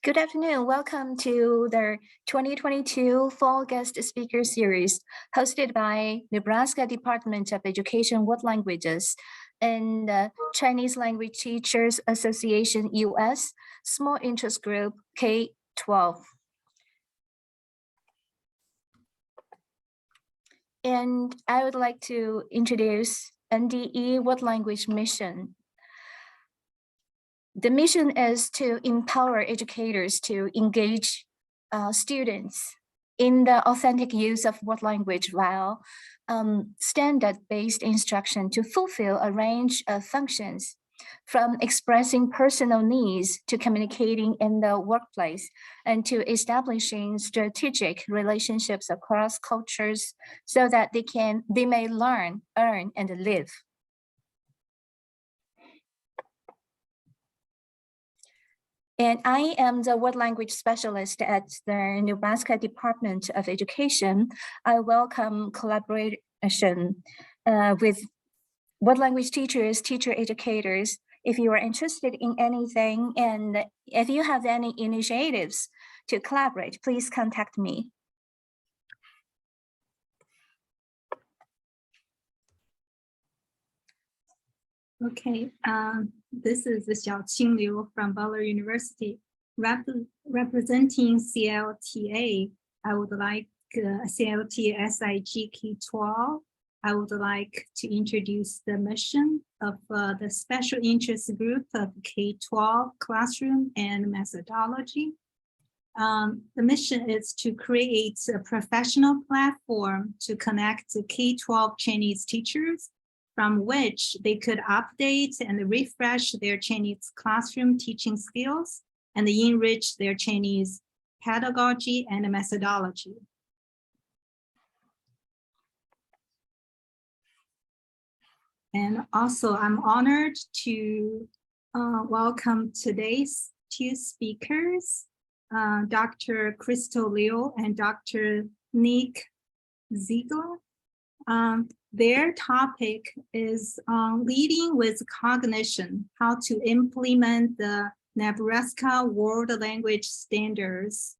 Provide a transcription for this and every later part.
Good afternoon. Welcome to the 2022 Fall Guest Speaker Series hosted by Nebraska Department of Education World Languages and Chinese Language Teachers Association US Small Interest Group K-12. And I would like to introduce NDE World Language Mission. The mission is to empower educators to engage students in the authentic use of world language while standard-based instruction to fulfill a range of functions, from expressing personal needs to communicating in the workplace and to establishing strategic relationships across cultures so that they may learn, earn, and live. And I am the world language specialist at the Nebraska Department of Education. I welcome collaboration with world language teachers, teacher educators. If you are interested in anything and if you have any initiatives to collaborate, please contact me. Okay, this is Xiaoqing Liu from Butler University. Representing CLTA, I would like CLT SIG K-12. I would like to introduce the mission of the Special Interest Group of K-12 Classroom and Methodology. The mission is to create a professional platform to connect K-12 Chinese teachers from which they could update and refresh their Chinese classroom teaching skills and enrich their Chinese pedagogy and methodology. And also, I'm honored to welcome today's two speakers, Dr. Crystal Liu and Dr. Nick Ziegler. Their topic is leading with cognition, how to implement the Nebraska World Language Standards.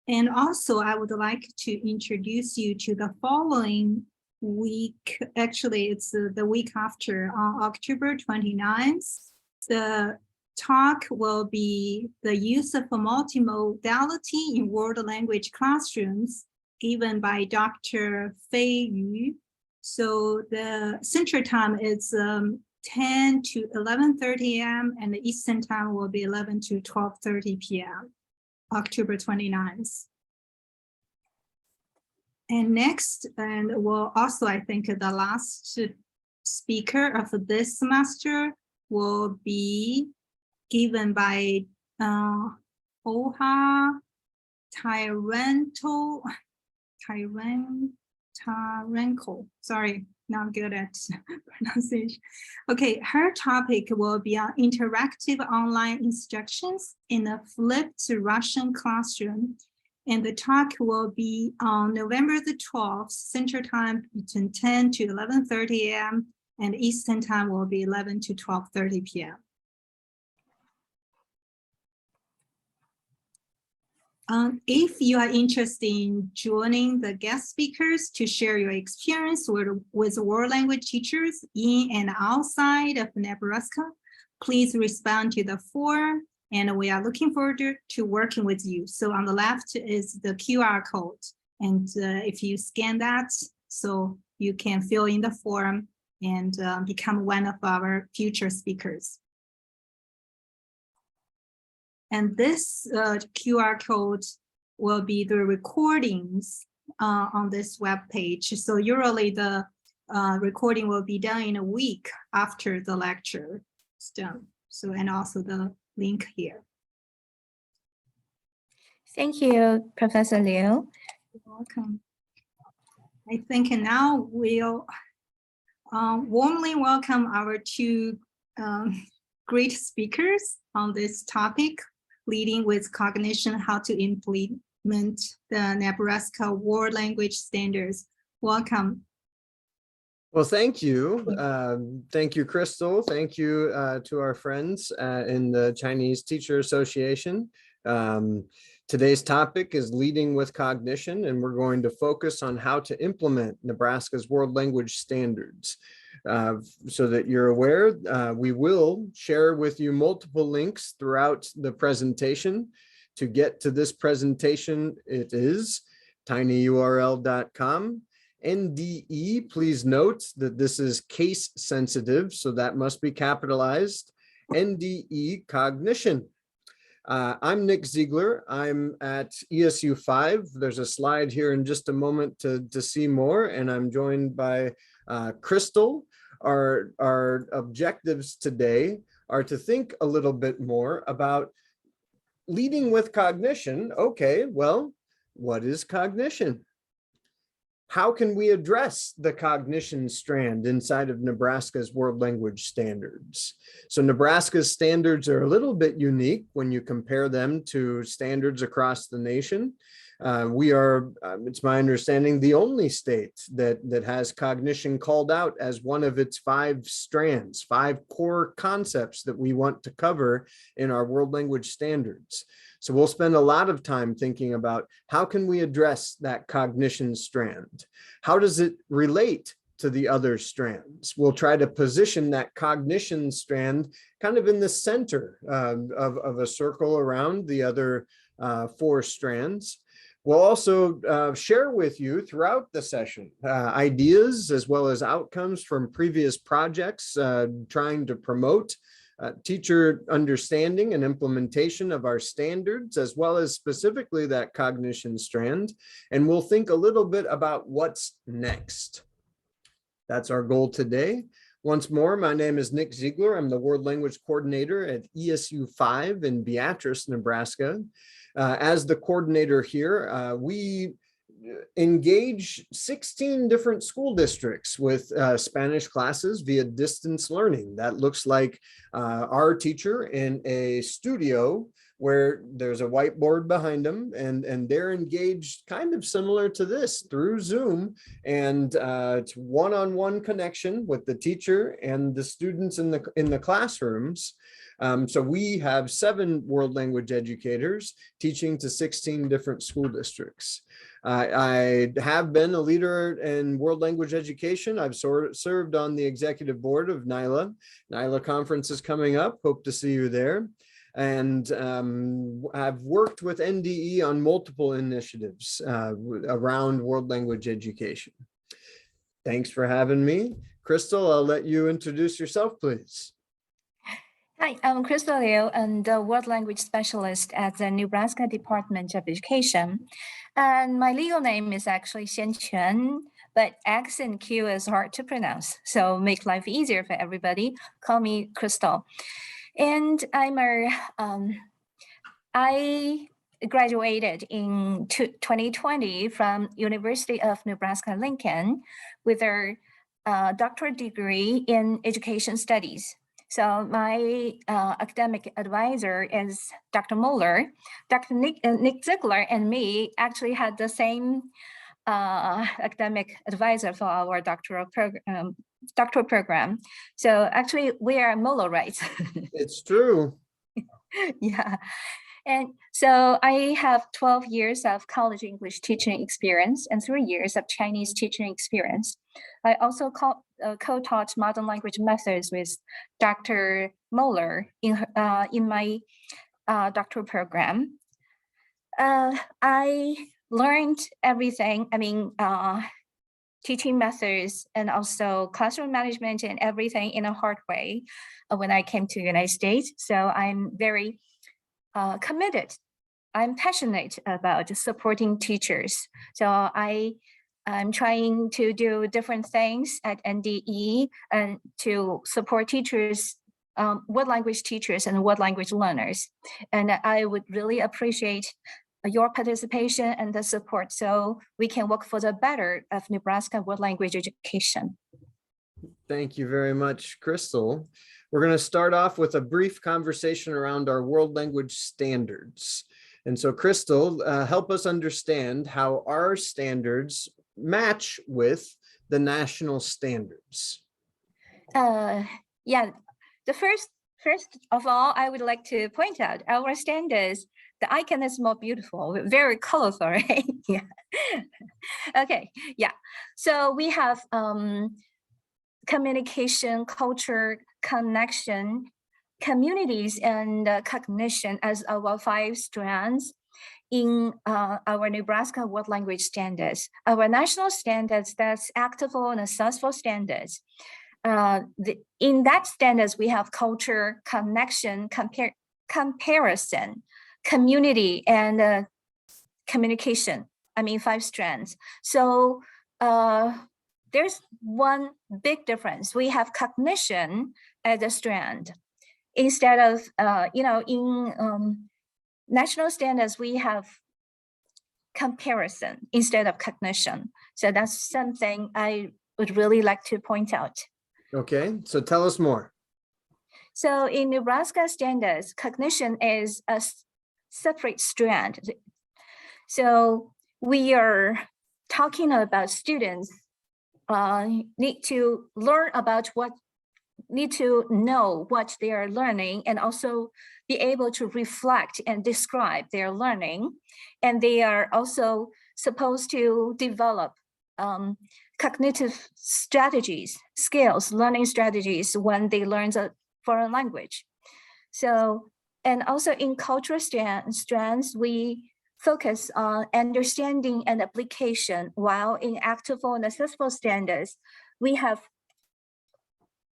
And also, I would like to introduce you to the following week. Actually, it's the week after, on October 29th. The talk will be the use of multimodality in world language classrooms given by Dr. Fei Yu. So the Central Time is 10 to 11:30 a.m. and the Eastern Time will be 11 to 12:30 p.m. October 29th. And next, and well, also I think the last speaker of this semester will be given by Oha Tyrenko. Sorry, not good at pronunciation. Okay, her topic will be on interactive online instructions in a flipped Russian classroom. And the talk will be on November the 12th, Central Time between 10 to 11:30 a.m. and Eastern Time will be 11 to 12:30 p.m. If you are interested in joining the guest speakers to share your experience with world language teachers in and outside of Nebraska, please respond to the form and we are looking forward to working with you. So on the left is the QR code. And if you scan that, so you can fill in the form and become one of our future speakers. And this QR code will be the recordings on this web page. So usually the recording will be done in a week after the lecture is done. So, and also the link here. Thank you, Professor Liu. You're welcome. I think now we'll warmly welcome our two great speakers on this topic, leading with cognition, how to implement the Nebraska World Language Standards. Welcome. Well, thank you. Thank you, Crystal. Thank you to our friends in the Chinese Teacher Association. Today's topic is leading with cognition, and we're going to focus on how to implement Nebraska's world language standards. So that you're aware, we will share with you multiple links throughout the presentation. To get to this presentation, it is tinyurl.com. NDE, please note that this is case sensitive, so that must be capitalized. NDE Cognition. I'm Nick Ziegler. I'm at ESU 5. There's a slide here in just a moment to see more, and I'm joined by Crystal. Our objectives today are to think a little bit more about leading with cognition. Okay, well, what is cognition? How can we address the cognition strand inside of Nebraska's world language standards? So Nebraska's standards are a little bit unique when you compare them to standards across the nation. We are, it's my understanding, the only state that has cognition called out as one of its 5 strands, 5 core concepts that we want to cover in our world language standards. So we'll spend a lot of time thinking about how can we address that cognition strand? How does it relate to the other strands? We'll try to position that cognition strand kind of in the center of a circle around the other 4 strands. We'll also share with you throughout the session ideas as well as outcomes from previous projects trying to promote teacher understanding and implementation of our standards, as well as specifically that cognition strand. And we'll think a little bit about what's next. That's our goal today. Once more, my name is Nick Ziegler. I'm the World Language Coordinator at ESU 5 in Beatrice, Nebraska. As the coordinator here, we engage 16 different school districts with Spanish classes via distance learning. That looks like our teacher in a studio where there's a whiteboard behind them, and they're engaged kind of similar to this through Zoom, and it's one-on-one connection with the teacher and the students in the classrooms. So we have 7 world language educators teaching to 16 different school districts. I have been a leader in world language education. I've served on the executive board of NYLA. NYLA conference is coming up. Hope to see you there. And I've worked with NDE on multiple initiatives around world language education. Thanks for having me. Crystal, I'll let you introduce yourself, please. Hi, I'm Crystal Liu, and the World Language Specialist at the Nebraska Department of Education. And my legal name is actually Xian Quan, but X and Q is hard to pronounce. So make life easier for everybody. Call me Crystal. And I graduated in 2020 from University of Nebraska-Lincoln with a doctorate degree in education studies. So my academic advisor is Dr. Muller. Dr. Nick Ziegler and me actually had the same academic advisor for our doctoral program. So actually we are Mullerites. It's true. Yeah. And so I have 12 years of college English teaching experience and 3 years of Chinese teaching experience. I also co-taught modern language methods with Dr. Muller in my doctoral program. I learned everything, teaching methods and also classroom management and everything in a hard way when I came to the United States. So I'm very committed. I'm passionate about supporting teachers. So I'm trying to do different things at NDE and to support teachers, world language teachers and world language learners. And I would really appreciate your participation and the support so we can work for the better of Nebraska world language education. Thank you very much, Crystal. We're going to start off with a brief conversation around our world language standards. And so, Crystal, help us understand how our standards match with the national standards? Yeah, the first of all, I would like to point out our standards. The icon is more beautiful, very colorful, right? Yeah. Okay. Yeah. So we have communication, culture, connection, communities, and cognition as our 5 strands in our Nebraska World Language Standards. Our national standards, that's actable and accessible standards. In that standards, we have culture, connection, comparison, community, and communication. I mean, 5 strands. So there's one big difference. We have cognition as a strand instead of, in national standards, we have comparison instead of cognition. So that's something I would really like to point out. Okay, so tell us more. So in Nebraska standards, cognition is a separate strand. So we are talking about students need to learn about need to know what they are learning and also be able to reflect and describe their learning. And they are also supposed to develop cognitive strategies, skills, learning strategies when they learn a foreign language. So, and also in cultural strands, we focus on understanding and application, while in actable and accessible standards, we have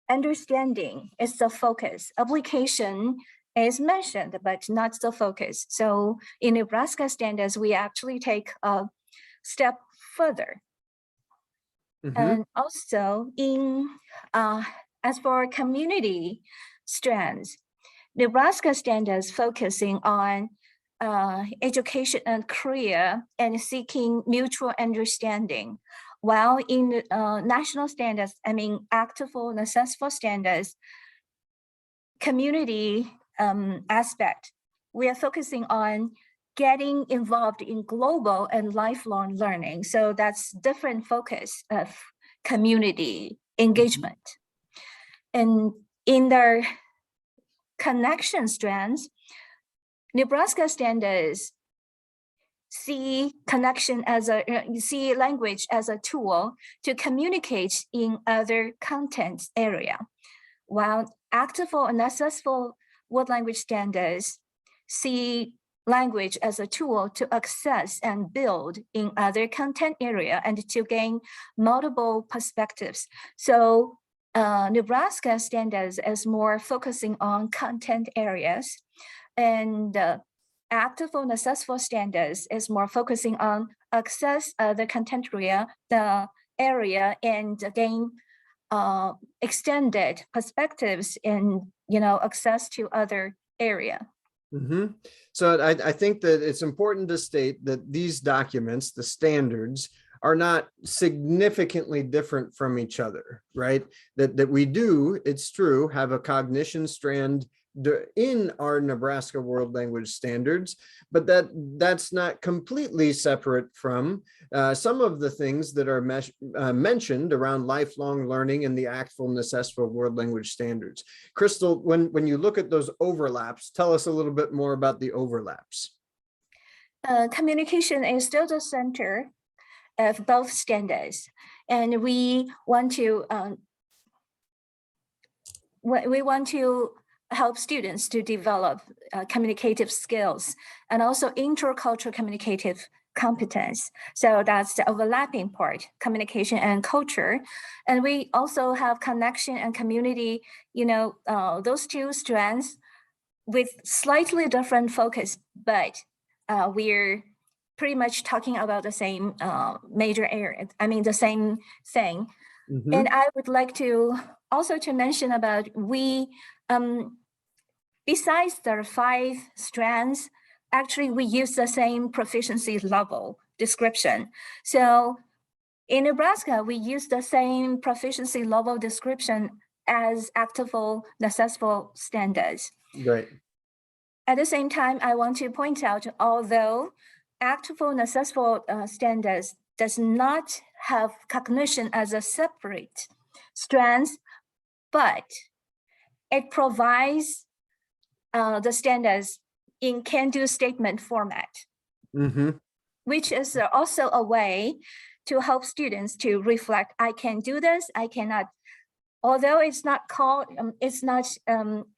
understanding is the focus. Application is mentioned, but not the focus. So in Nebraska standards, we actually take a step further. And also in, as for community strands, Nebraska standards focusing on education and career and seeking mutual understanding. While in national standards, I mean, actable and accessible standards, community aspect, we are focusing on getting involved in global and lifelong learning. So that's different focus of community engagement. And in their connection strands, Nebraska standards see connection as see language as a tool to communicate in other content area, while actable and accessible world language standards see language as a tool to access and build in other content area and to gain multiple perspectives. So Nebraska standards is more focusing on content areas, and actable and accessible standards is more focusing on access the content area and gain extended perspectives and access to other area. So I think that it's important to state that these documents, the standards, are not significantly different from each other, right? That we do, it's true, have a cognition strand in our Nebraska World Language Standards, but that's not completely separate from some of the things that are mentioned around lifelong learning and the actable and accessible World Language Standards. Crystal, when you look at those overlaps, tell us a little bit more about the overlaps. Communication is still the center of both standards, and we want to help students to develop communicative skills and also intercultural communicative competence. So that's the overlapping part, communication and culture. And we also have connection and community, those 2 strands with slightly different focus, but we're pretty much talking about the same major area, the same thing. And I would like to also to mention about besides the 5 strands, actually we use the same proficiency level description. So in Nebraska, we use the same proficiency level description as actable and accessible standards. Right. At the same time, I want to point out, although actable and accessible standards does not have cognition as a separate strand, but it provides the standards in can-do statement format, which is also a way to help students to reflect, I can do this, I cannot. Although it's not called,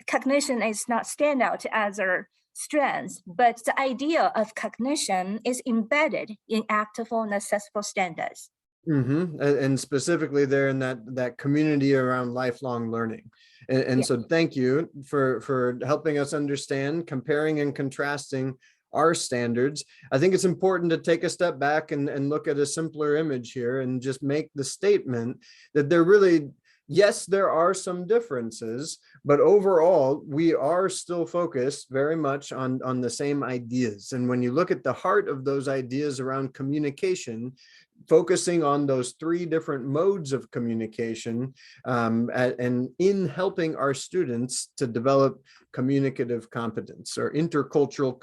cognition is not stand out as a strength, but the idea of cognition is embedded in actable and accessible standards. And specifically there in that community around lifelong learning. And so thank you for helping us understand, comparing and contrasting our standards. I think it's important to take a step back and look at a simpler image here and just make the statement that there really, yes, there are some differences, but overall, we are still focused very much on the same ideas. And when you look at the heart of those ideas around communication, focusing on those three different modes of communication and in helping our students to develop communicative competence or intercultural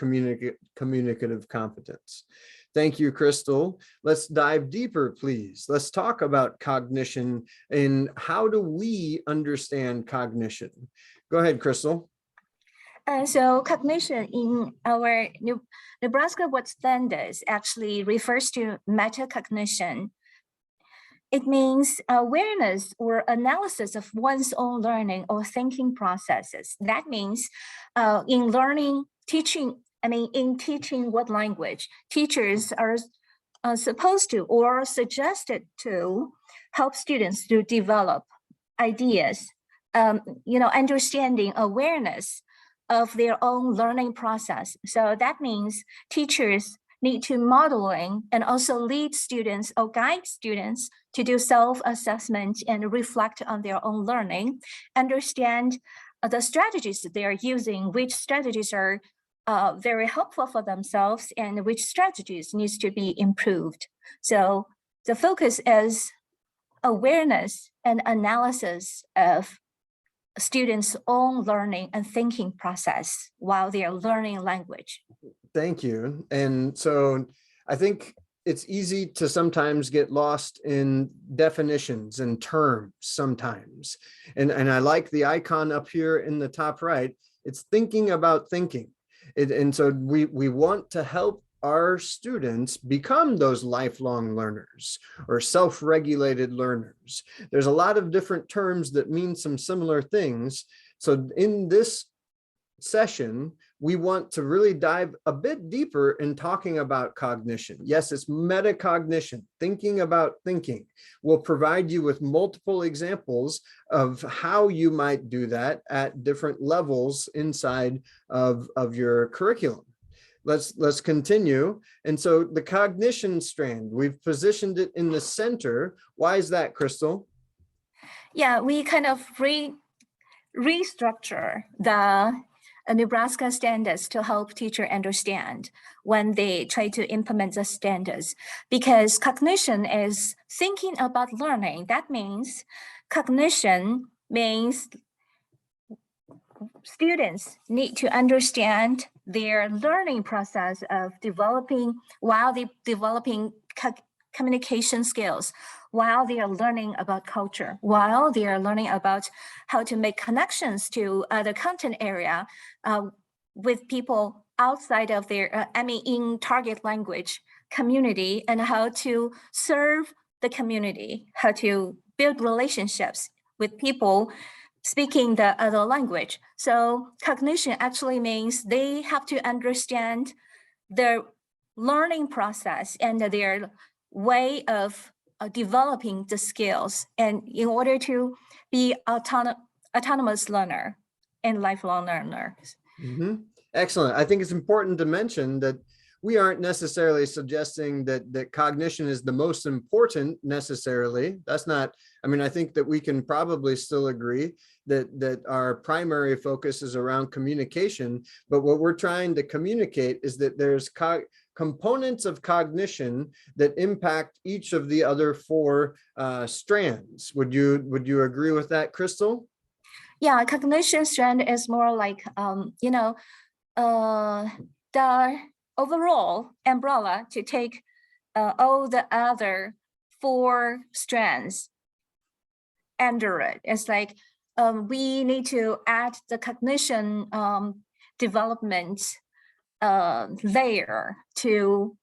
communicative competence. Thank you, Crystal. Let's dive deeper, please. Let's talk about cognition and how do we understand cognition? Go ahead, Crystal. So cognition in our Nebraska Word Standards actually refers to metacognition. It means awareness or analysis of one's own learning or thinking processes. That means in learning, teaching, in teaching what language, teachers are supposed to or suggested to help students to develop ideas, understanding, awareness of their own learning process. So that means teachers need to modeling and also lead students or guide students to do self-assessment and reflect on their own learning, understand the strategies that they are using, which strategies are very helpful for themselves and which strategies needs to be improved. So the focus is awareness and analysis of students' own learning and thinking process while they are learning language. Thank you. And so I think it's easy to sometimes get lost in definitions and terms sometimes. And I like the icon up here in the top right. It's thinking about thinking. And so we want to help our students become those lifelong learners or self-regulated learners. There's a lot of different terms that mean some similar things. So in this session, we want to really dive a bit deeper in talking about cognition. Yes, it's metacognition, thinking about thinking. We'll provide you with multiple examples of how you might do that at different levels inside of your curriculum. Let's continue. And so the cognition strand, we've positioned it in the center. Why is that, Crystal? Yeah, we kind of restructure the Nebraska standards to help teachers understand when they try to implement the standards, because cognition is thinking about learning. That means cognition means students need to understand their learning process of developing while they developing communication skills, while they are learning about culture, while they are learning about how to make connections to other content area with people outside of their, in target language community, and how to serve the community, how to build relationships with people speaking the other language. So cognition actually means they have to understand their learning process and their way of developing the skills, and in order to be autonomous learner and lifelong learners. Excellent. I think it's important to mention that we aren't necessarily suggesting that cognition is the most important necessarily. That's not, I think that we can probably still agree that our primary focus is around communication, but what we're trying to communicate is that there's components of cognition that impact each of the other four strands. Would you agree with that, Crystal? Yeah, cognition strand is more like, the overall umbrella to take all the other 4 strands under it. It's like we need to add the cognition development layer to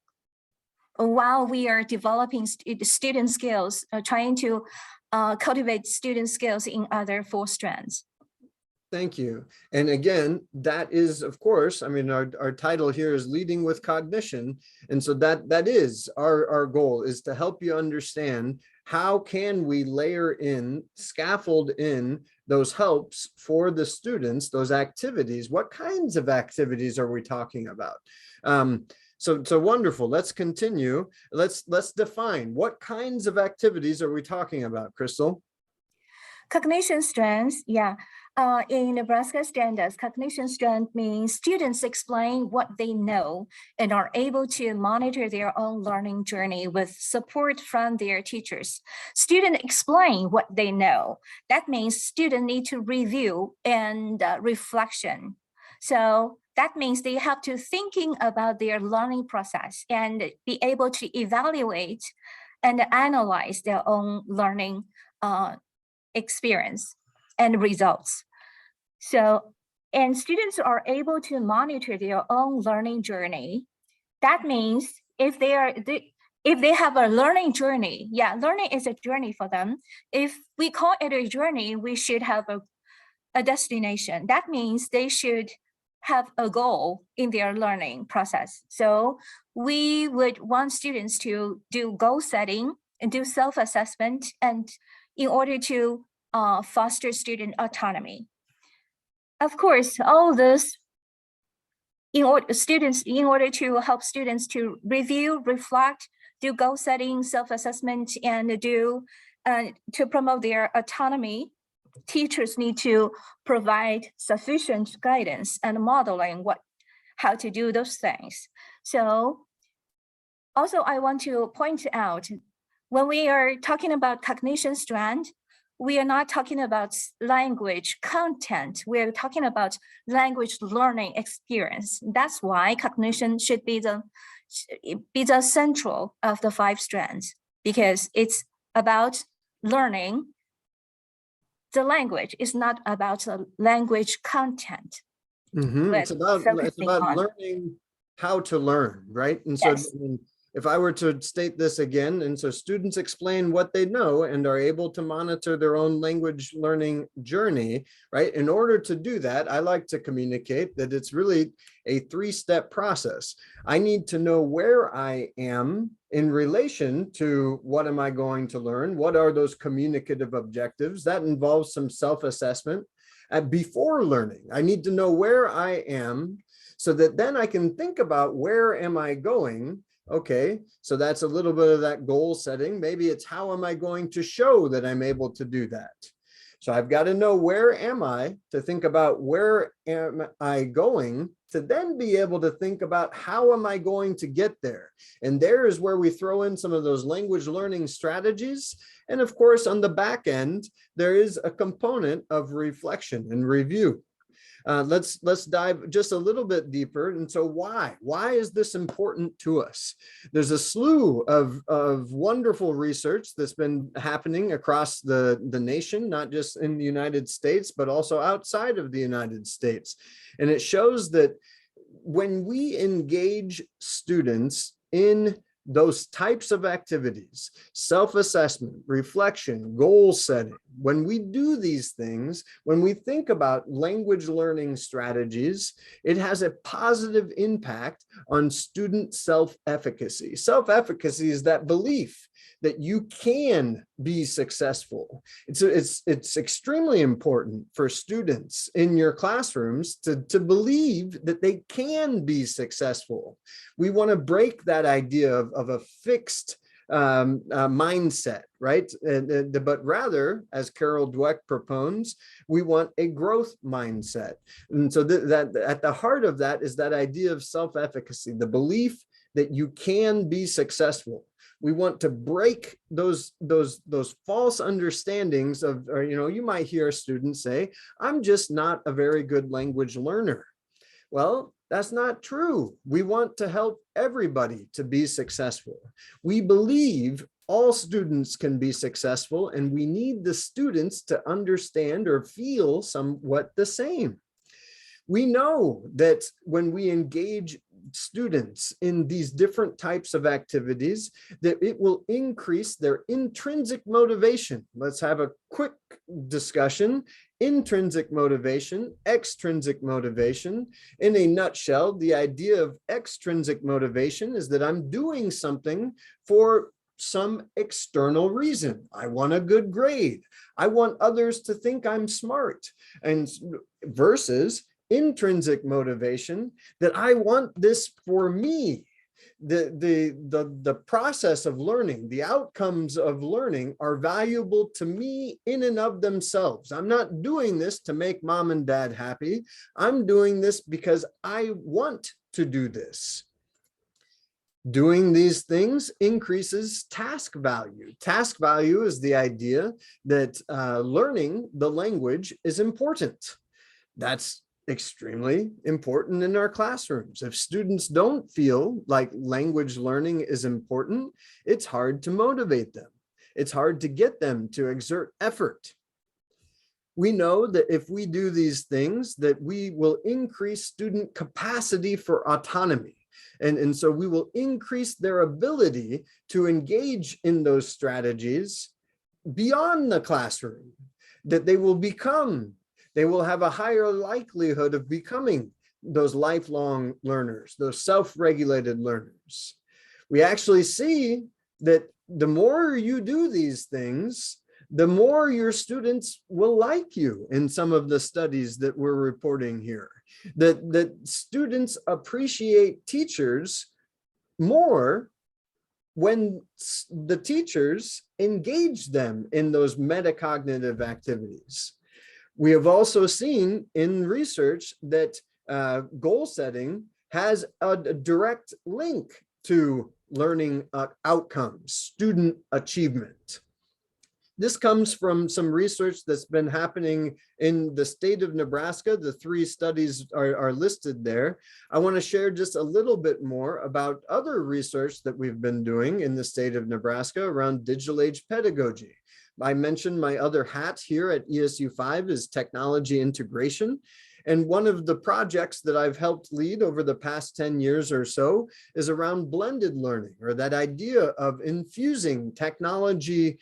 while we are developing student skills, trying to cultivate student skills in other 4 strands. Thank you. And again, that is, of course, I mean, our title here is Leading with Cognition. And so that is our goal, is to help you understand how can we layer in, scaffold in those helps for the students, those activities. What kinds of activities are we talking about? So wonderful. Let's continue. Let's define what kinds of activities are we talking about, Crystal? Cognition strands, yeah. In Nebraska standards, cognition strand means students explain what they know and are able to monitor their own learning journey with support from their teachers. Students explain what they know. That means students need to review and reflection. So that means they have to thinking about their learning process and be able to evaluate and analyze their own learning experience and results. So, and students are able to monitor their own learning journey. That means if they have a learning journey, yeah, learning is a journey for them. If we call it a journey, we should have a destination. That means they should have a goal in their learning process. So we would want students to do goal setting and do self-assessment, and in order to foster student autonomy. Of course, all this in order to help students to review, reflect, do goal setting, self-assessment, and do to promote their autonomy. Teachers need to provide sufficient guidance and modeling how to do those things. So also I want to point out, when we are talking about cognition strand, we are not talking about language content. We're talking about language learning experience. That's why cognition should be the central of the 5 strands, because it's about learning the language. It's not about the language content. It's about learning how to learn, right? And so yes. If I were to state this again, and so students explain what they know and are able to monitor their own language learning journey, right? In order to do that, I like to communicate that it's really a 3-step process. I need to know where I am in relation to what am I going to learn? What are those communicative objectives? That involves some self-assessment. Before learning, I need to know where I am so that then I can think about where am I going. Okay, so that's a little bit of that goal setting. Maybe it's how am I going to show that I'm able to do that? So I've got to know where am I to think about where am I going, to then be able to think about how am I going to get there. And there is where we throw in some of those language learning strategies. And of course, on the back end, there is a component of reflection and review. Let's dive just a little bit deeper. And so why is this important to us? There's a slew of wonderful research that's been happening across the nation, not just in the United States, but also outside of the United States. And it shows that when we engage students in those types of activities, self-assessment, reflection, goal setting, when we do these things, when we think about language learning strategies, it has a positive impact on student self-efficacy. Self-efficacy is that belief that you can be successful. It's extremely important for students in your classrooms to believe that they can be successful. We want to break that idea of a fixed mindset, right? But rather, as Carol Dweck propounds, we want a growth mindset. And so that at the heart of that is that idea of self-efficacy, the belief that you can be successful. We want to break those false understandings of, or, you might hear a student say, I'm just not a very good language learner. Well, that's not true. We want to help everybody to be successful. We believe All students can be successful, and we need the students to understand or feel somewhat the same. We know that when we engage students in these different types of activities, that it will increase their intrinsic motivation. Let's have a quick discussion. Intrinsic motivation, extrinsic motivation. In a nutshell, the idea of extrinsic motivation is that I'm doing something for some external reason. I want a good grade. I want others to think I'm smart. And versus intrinsic motivation, that I want this for me. The process of learning, the outcomes of learning are valuable to me in and of themselves. I'm not doing this to make mom and dad happy. I'm doing this because I want to do this. Doing these things increases task value. Task value is the idea that learning the language is important. That's extremely important in our classrooms. If students don't feel like language learning is important, it's hard to motivate them. It's hard to get them to exert effort. We know that if we do these things, that we will increase student capacity for autonomy. And so we will increase their ability to engage in those strategies beyond the classroom, that they will have a higher likelihood of becoming those lifelong learners, those self-regulated learners. We actually see that the more you do these things, the more your students will like you in some of the studies that we're reporting here. That students appreciate teachers more when the teachers engage them in those metacognitive activities. We have also seen in research that goal setting has a direct link to learning outcomes, student achievement. This comes from some research that's been happening in the state of Nebraska. The 3 studies are listed there. I want to share just a little bit more about other research that we've been doing in the state of Nebraska around digital age pedagogy. I mentioned my other hat here at ESU 5 is technology integration. And one of the projects that I've helped lead over the past 10 years or so is around blended learning, or that idea of infusing technology,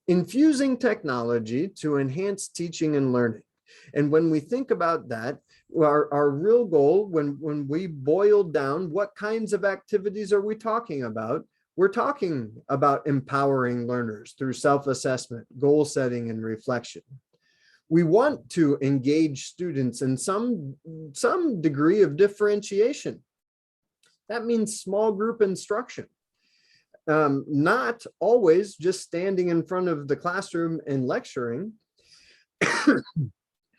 infusing technology to enhance teaching and learning. And when we think about that, our real goal, when we boil down what kinds of activities are we talking about, we're talking about empowering learners through self-assessment, goal setting, and reflection. We want to engage students in some degree of differentiation. That means small group instruction. Not always just standing in front of the classroom and lecturing,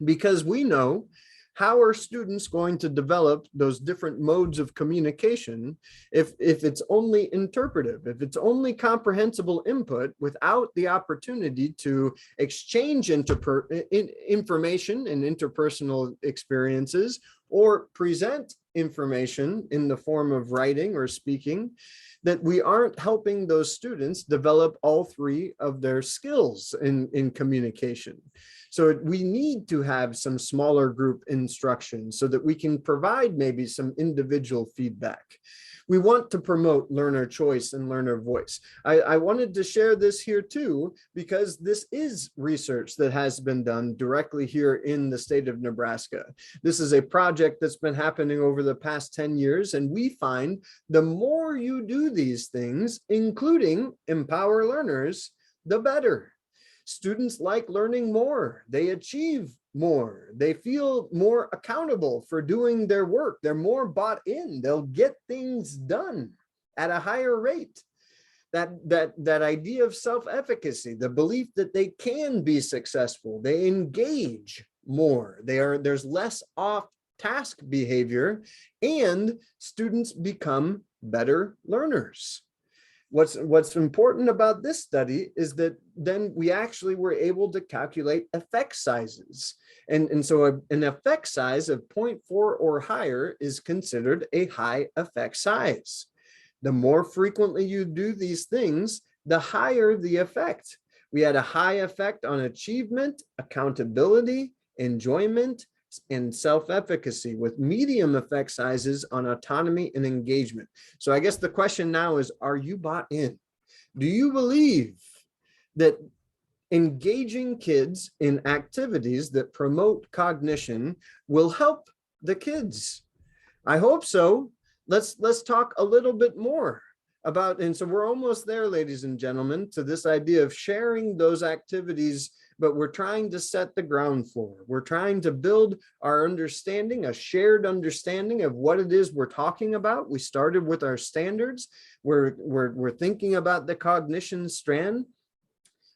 because we know, how are students going to develop those different modes of communication if it's only interpretive, if it's only comprehensible input without the opportunity to exchange information and interpersonal experiences, or present information in the form of writing or speaking, that we aren't helping those students develop all 3 of their skills in communication. So we need to have some smaller group instruction so that we can provide maybe some individual feedback. We want to promote learner choice and learner voice. I wanted to share this here too, because this is research that has been done directly here in the state of Nebraska. This is a project that's been happening over the past 10 years, and we find the more you do these things, including empower learners, the better. Students like learning more, they achieve more, they feel more accountable for doing their work, they're more bought in, they'll get things done at a higher rate. That idea of self-efficacy, the belief that they can be successful, they engage more, there's less off-task behavior, and students become better learners. What's important about this study is that then we actually were able to calculate effect sizes. And so an effect size of 0.4 or higher is considered a high effect size. The more frequently you do these things, the higher the effect. We had a high effect on achievement, accountability, enjoyment, and self-efficacy, with medium effect sizes on autonomy and engagement. So I guess the question now is, are you bought in? Do you believe that engaging kids in activities that promote cognition will help the kids? I hope so. Let's talk a little bit more about, and so we're almost there, ladies and gentlemen, to this idea of sharing those activities, but we're trying to set the ground floor. We're trying to build our understanding, a shared understanding of what it is we're talking about. We started with our standards. We're thinking about the cognition strand.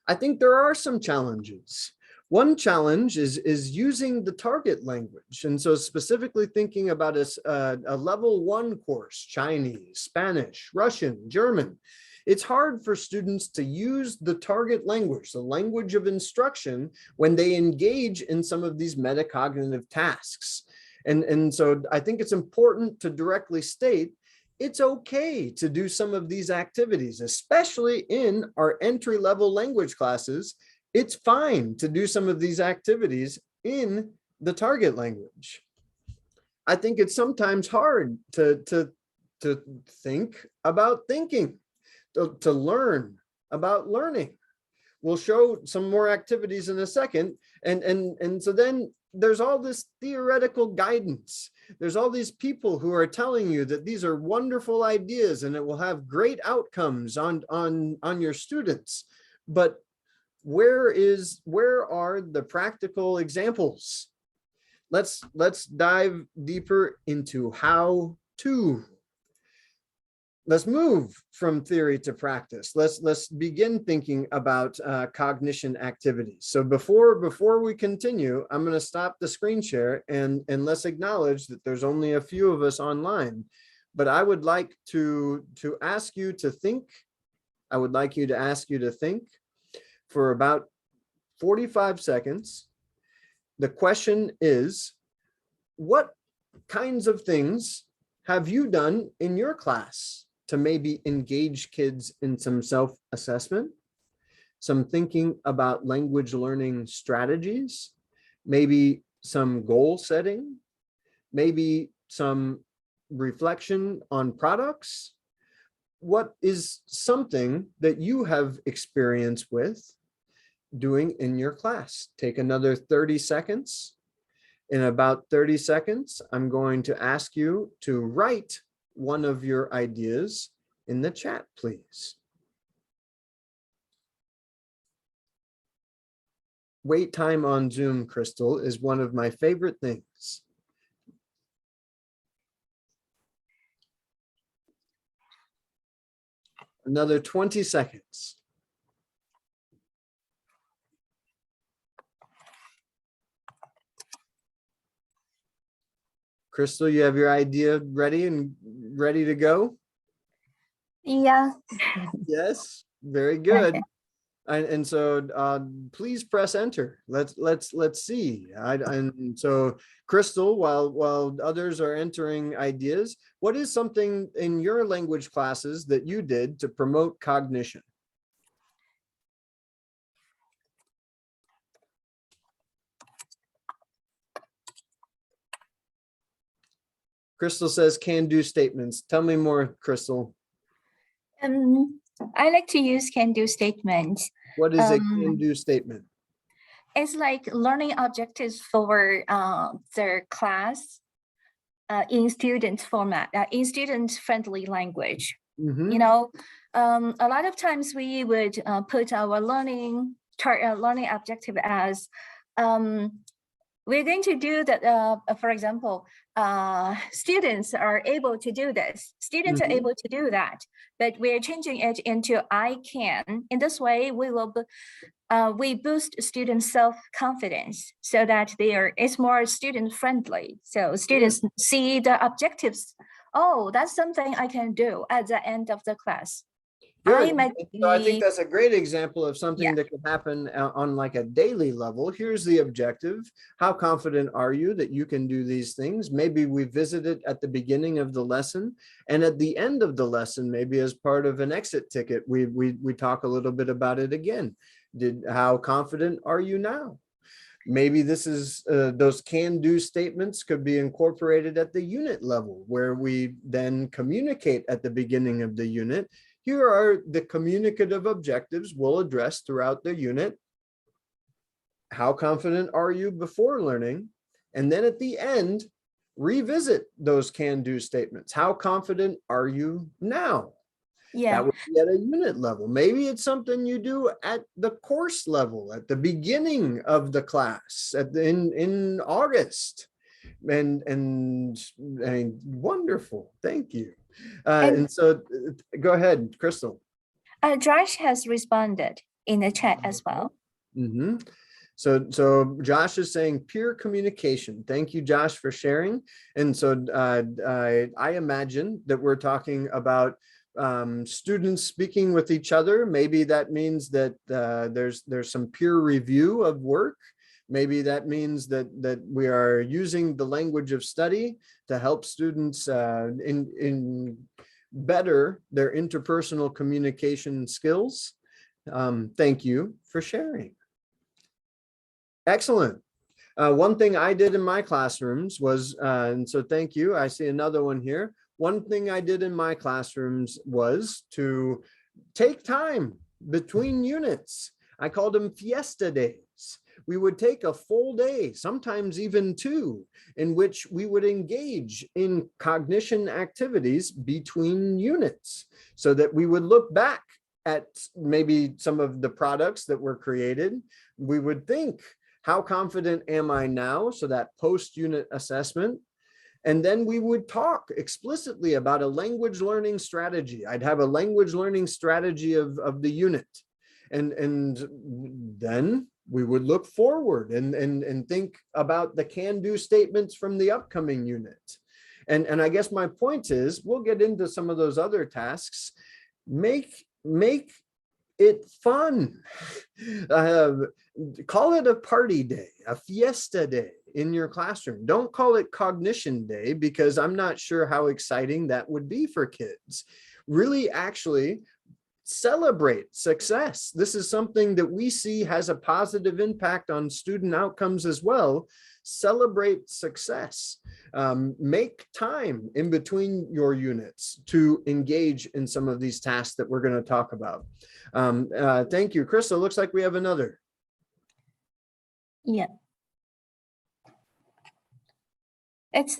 I think there are some challenges. One challenge is using the target language. And so specifically thinking about a level 1 course, Chinese, Spanish, Russian, German. It's hard for students to use the target language, the language of instruction, when they engage in some of these metacognitive tasks. And so I think it's important to directly state it's okay to do some of these activities, especially in our entry-level language classes. It's fine to do some of these activities in the target language. I think it's sometimes hard to think about thinking, to learn about learning. We'll show some more activities in a second. And so then there's all this theoretical guidance. There's all these people who are telling you that these are wonderful ideas and it will have great outcomes on your students. But where are the practical examples? Let's dive deeper into how to. Let's move from theory to practice. Let's begin thinking about cognition activities. So before we continue, I'm going to stop the screen share and let's acknowledge that there's only a few of us online. But I would like to ask you to think. I would like you to ask you to think for about 45 seconds. The question is, what kinds of things have you done in your class to maybe engage kids in some self-assessment, some thinking about language learning strategies, maybe some goal setting, maybe some reflection on products? What is something that you have experience with doing in your class? Take another 30 seconds. In about 30 seconds, I'm going to ask you to write one of your ideas in the chat, please. Wait time on Zoom, Crystal, is one of my favorite things. Another 20 seconds. Crystal, you have your idea ready to go? Yeah. Yes, very good. And so please press enter. Let's see. And so Crystal, while others are entering ideas, what is something in your language classes that you did to promote cognition? Crystal says can-do statements. Tell me more, Crystal. I like to use can-do statements. What is a can-do statement? It's like learning objectives for their class in student format, in student-friendly language. Mm-hmm. You know, a lot of times we would put our learning objective as we're going to do that. For example, students are able to do this. Students are able to do that, but we're changing it into I can. In this way, we boost student self-confidence so that it's more student-friendly. So students see the objectives. Oh, that's something I can do at the end of the class. Good. I'm So I think actually, that's a great example of something yeah, that could happen on like a daily level. Here's the objective. How confident are you that you can do these things? Maybe we visit it at the beginning of the lesson, and at the end of the lesson, maybe as part of an exit ticket, we talk a little bit about it again. How confident are you now? Maybe this is those can-do statements could be incorporated at the unit level, where we then communicate at the beginning of the unit. Here are the communicative objectives we'll address throughout the unit. How confident are you before learning? And then at the end, revisit those can-do statements. How confident are you now? yeah. That would be at a unit level. Maybe it's something you do at the course level, at the beginning of the class, in August. And wonderful. Thank you. And so go ahead, Crystal. Josh has responded in the chat as well. Mm-hmm. So Josh is saying peer communication. Thank you, Josh, for sharing. And so I imagine that we're talking about students speaking with each other. Maybe that means that there's some peer review of work. Maybe that means that we are using the language of study to help students in better their interpersonal communication skills. Thank you for sharing. Excellent. One thing I did in my classrooms was, and so thank you. I see another one here. One thing I did in my classrooms was to take time between units. I called them fiesta days. We would take a full day, sometimes even two, in which we would engage in cognition activities between units, so that we would look back at maybe some of the products that were created. We would think, how confident am I now? So that post-unit assessment. And then we would talk explicitly about a language learning strategy. I'd have a language learning strategy of the unit. And then we would look forward and think about the can-do statements from the upcoming unit. And I guess my point is, we'll get into some of those other tasks. Make it fun. Call it a party day, a fiesta day in your classroom. Don't call it cognition day, because I'm not sure how exciting that would be for kids. Really, actually celebrate success. This is something that we see has a positive impact on student outcomes as well. Celebrate success. Make time in between your units to engage in some of these tasks that we're going to talk about. Thank you, Crystal. Looks like we have another. Yeah. It's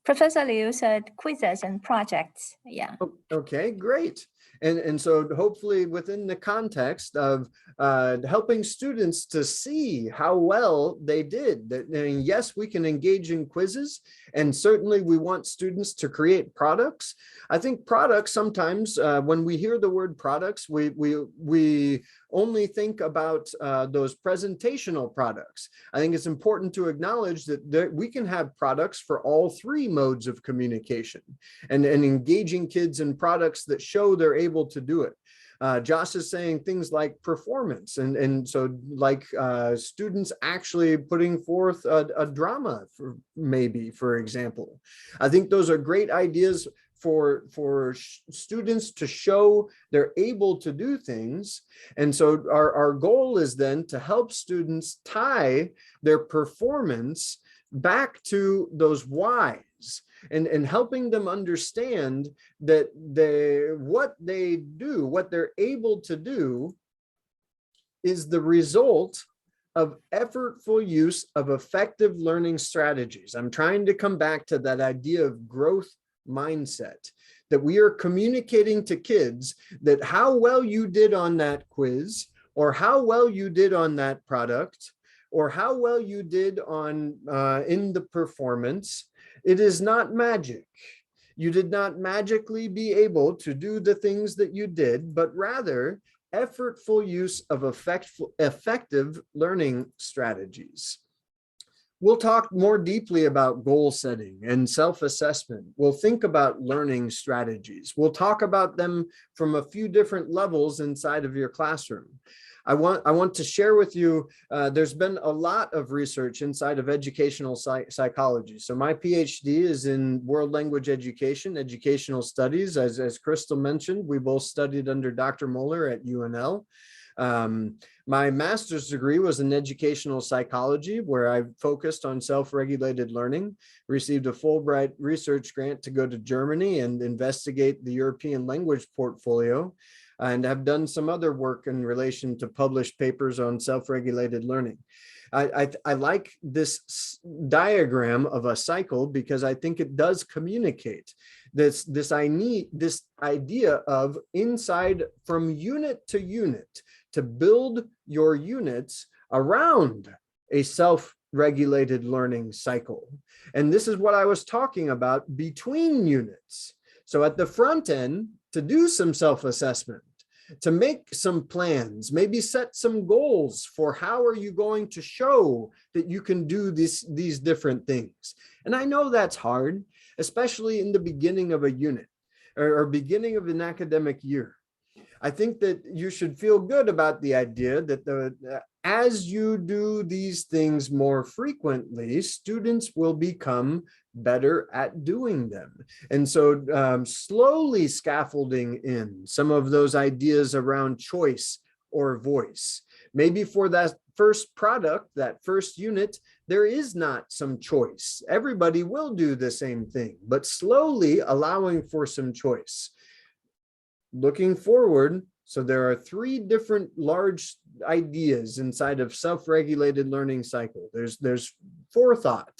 Professor Liu said quizzes and projects. Yeah. Okay, great. And so hopefully within the context of helping students to see how well they did, that, I mean, yes, we can engage in quizzes, and certainly we want students to create products. I think products sometimes, when we hear the word products, we only think about those presentational products. I think it's important to acknowledge that we can have products for all three modes of communication, and engaging kids in products that show they're able to do it. Josh is saying things like performance, and so like students actually putting forth a drama, for example. I think those are great ideas for students to show they're able to do things. And so our goal is then to help students tie their performance back to those whys, and helping them understand that what they're able to do is the result of effortful use of effective learning strategies. I'm trying to come back to that idea of growth mindset, that we are communicating to kids that how well you did on that quiz, or how well you did on that product, or how well you did on in the performance, it is not magic. You did not magically be able to do the things that you did, but rather effortful use of effective learning strategies. We'll talk more deeply about goal setting and self-assessment. We'll think about learning strategies. We'll talk about them from a few different levels inside of your classroom. I want to share with you, there's been a lot of research inside of educational psychology. So my PhD is in world language education, educational studies. As Crystal mentioned, we both studied under Dr. Moeller at UNL. My master's degree was in educational psychology, where I focused on self-regulated learning, received a Fulbright research grant to go to Germany and investigate the European language portfolio, and have done some other work in relation to published papers on self-regulated learning. I like this diagram of a cycle because I think it does communicate this idea of inside from unit to unit, to build your units around a self-regulated learning cycle. And this is what I was talking about between units. So at the front end, to do some self-assessment, to make some plans, maybe set some goals for how are you going to show that you can do these different things. And I know that's hard, especially in the beginning of a unit or beginning of an academic year. I think that you should feel good about the idea that as you do these things more frequently, students will become better at doing them. And so slowly scaffolding in some of those ideas around choice or voice. Maybe for that first product, that first unit, there is not some choice. Everybody will do the same thing, but slowly allowing for some choice. Looking forward, so there are three different large ideas inside of self-regulated learning cycle. There's forethought,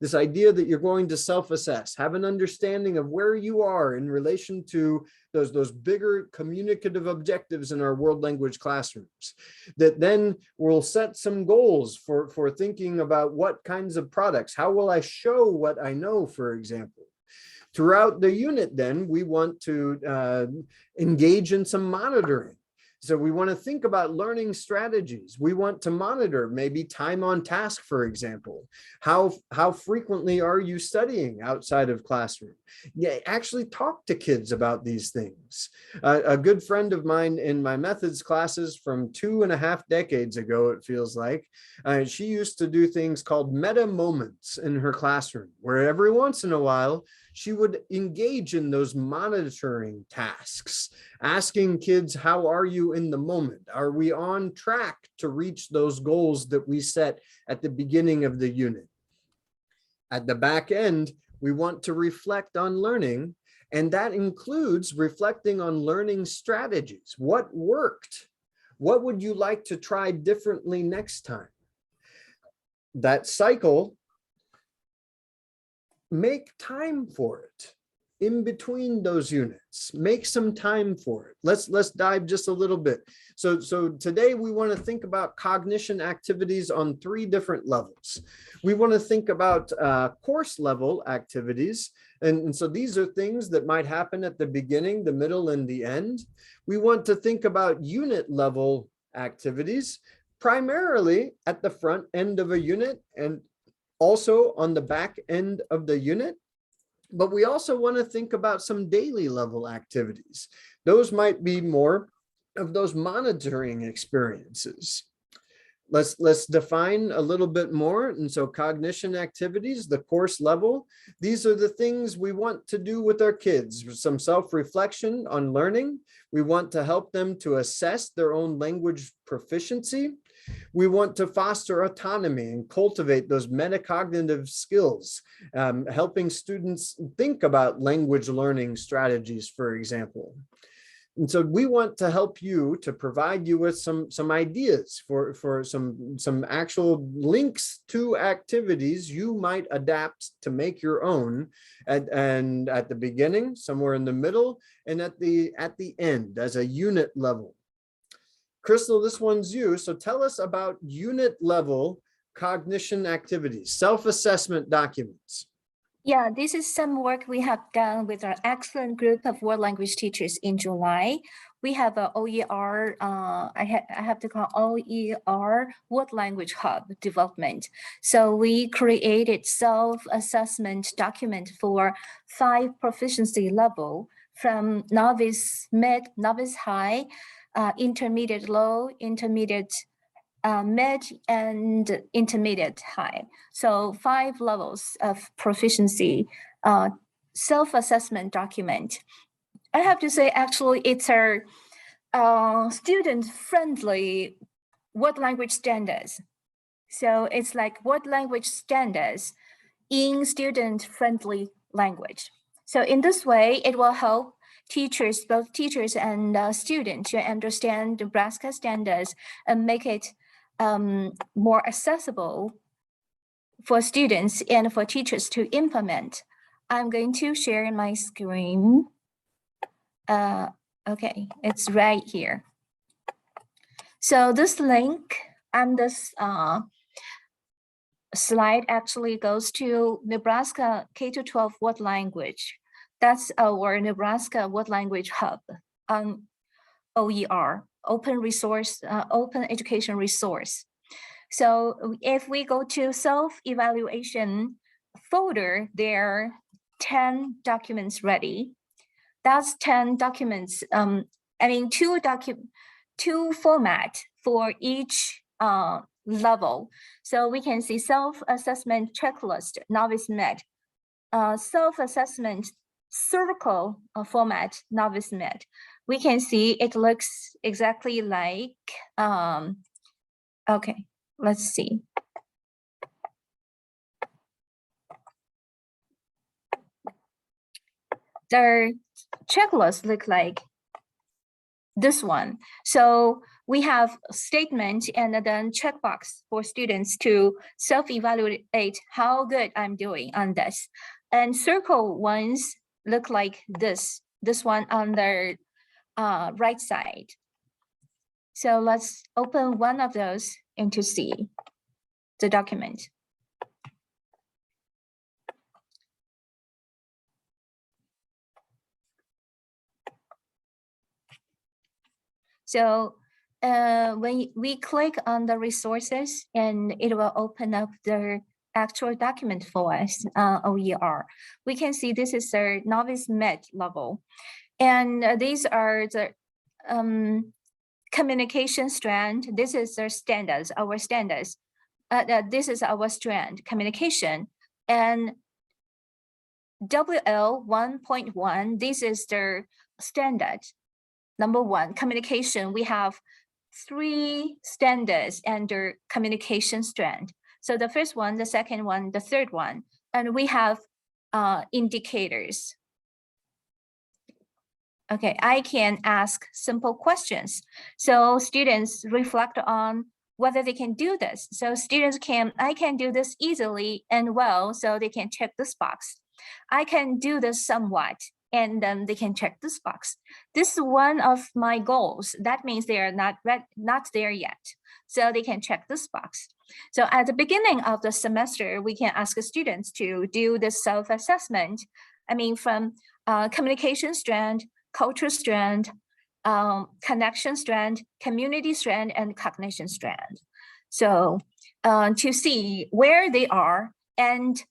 this idea that you're going to self-assess, have an understanding of where you are in relation to those bigger communicative objectives in our world language classrooms. That then we'll set some goals for thinking about what kinds of products, how will I show what I know, for example. Throughout the unit, then, we want to engage in some monitoring. So we want to think about learning strategies. We want to monitor maybe time on task, for example. How frequently are you studying outside of classroom? Yeah, actually talk to kids about these things. A good friend of mine in my methods classes from 2.5 decades ago, it feels like, she used to do things called meta moments in her classroom, where every once in a while, she would engage in those monitoring tasks, asking kids, how are you in the moment? Are we on track to reach those goals that we set at the beginning of the unit? At the back end, we want to reflect on learning, and that includes reflecting on learning strategies. What worked? What would you like to try differently next time? That cycle, make time for it in between those units. Make some time for it. Let's dive just a little bit. So today we want to think about cognition activities on 3 different levels. We want to think about course level activities. And so these are things that might happen at the beginning, the middle, and the end. We want to think about unit level activities, primarily at the front end of a unit and also on the back end of the unit. But we also want to think about some daily level activities. Those might be more of those monitoring experiences. Let's define a little bit more. And so cognition activities, the course level, these are the things we want to do with our kids. Some self-reflection on learning. We want to help them to assess their own language proficiency. We want to foster autonomy and cultivate those metacognitive skills, helping students think about language learning strategies, for example. And so we want to help you, to provide you with some ideas for some actual links to activities you might adapt to make your own, and at the beginning, somewhere in the middle, and at the end as a unit level. Crystal, this one's you. So tell us about unit level cognition activities, self-assessment documents. Yeah, this is some work we have done with our excellent group of world language teachers in July. we have a OER, I have to call OER, What Language Hub development. So we created self-assessment document for 5 proficiency level from novice, mid, novice high, intermediate low, intermediate mid, and intermediate high. So 5 levels of proficiency self-assessment document. I have to say, actually, it's a student-friendly what language standards. So it's like what language standards in student-friendly language. So in this way, it will help teachers, both teachers and students, to understand Nebraska standards and make it more accessible for students and for teachers to implement. I'm going to share my screen. Okay, it's right here. So this link and this slide actually goes to Nebraska K-12 What Language. That's our Nebraska What Language Hub on OER, Open Resource, Open Education Resource. So if we go to self-evaluation folder, there are 10 documents ready. That's 10 documents. Two format for each level. So we can see self-assessment checklist, novice med, self-assessment circle format, novice med. We can see it looks exactly like, okay, let's see. The checklist look like this one. So we have statement and then checkbox for students to self-evaluate how good I'm doing on this. And circle ones look like this one on the right side. So let's open one of those and to see the document. So when we click on the resources, and it will open up the actual document for us, OER. We can see this is the novice med level. And these are the communication strand. This is the standards, our standards. This is our strand, communication. And WL 1.1, this is the standard. Number 1, communication. We have 3 standards under communication strand. So the first one, the second one, the third one, and we have indicators. Okay, I can ask simple questions. So students reflect on whether they can do this. So students I can do this easily and well, so they can check this box. I can do this somewhat, and then they can check this box. This is one of my goals. That means they are not there yet. So they can check this box. So at the beginning of the semester, we can ask the students to do this self-assessment. I mean, from communication strand, culture strand, connection strand, community strand, and cognition strand. So to see where they are, and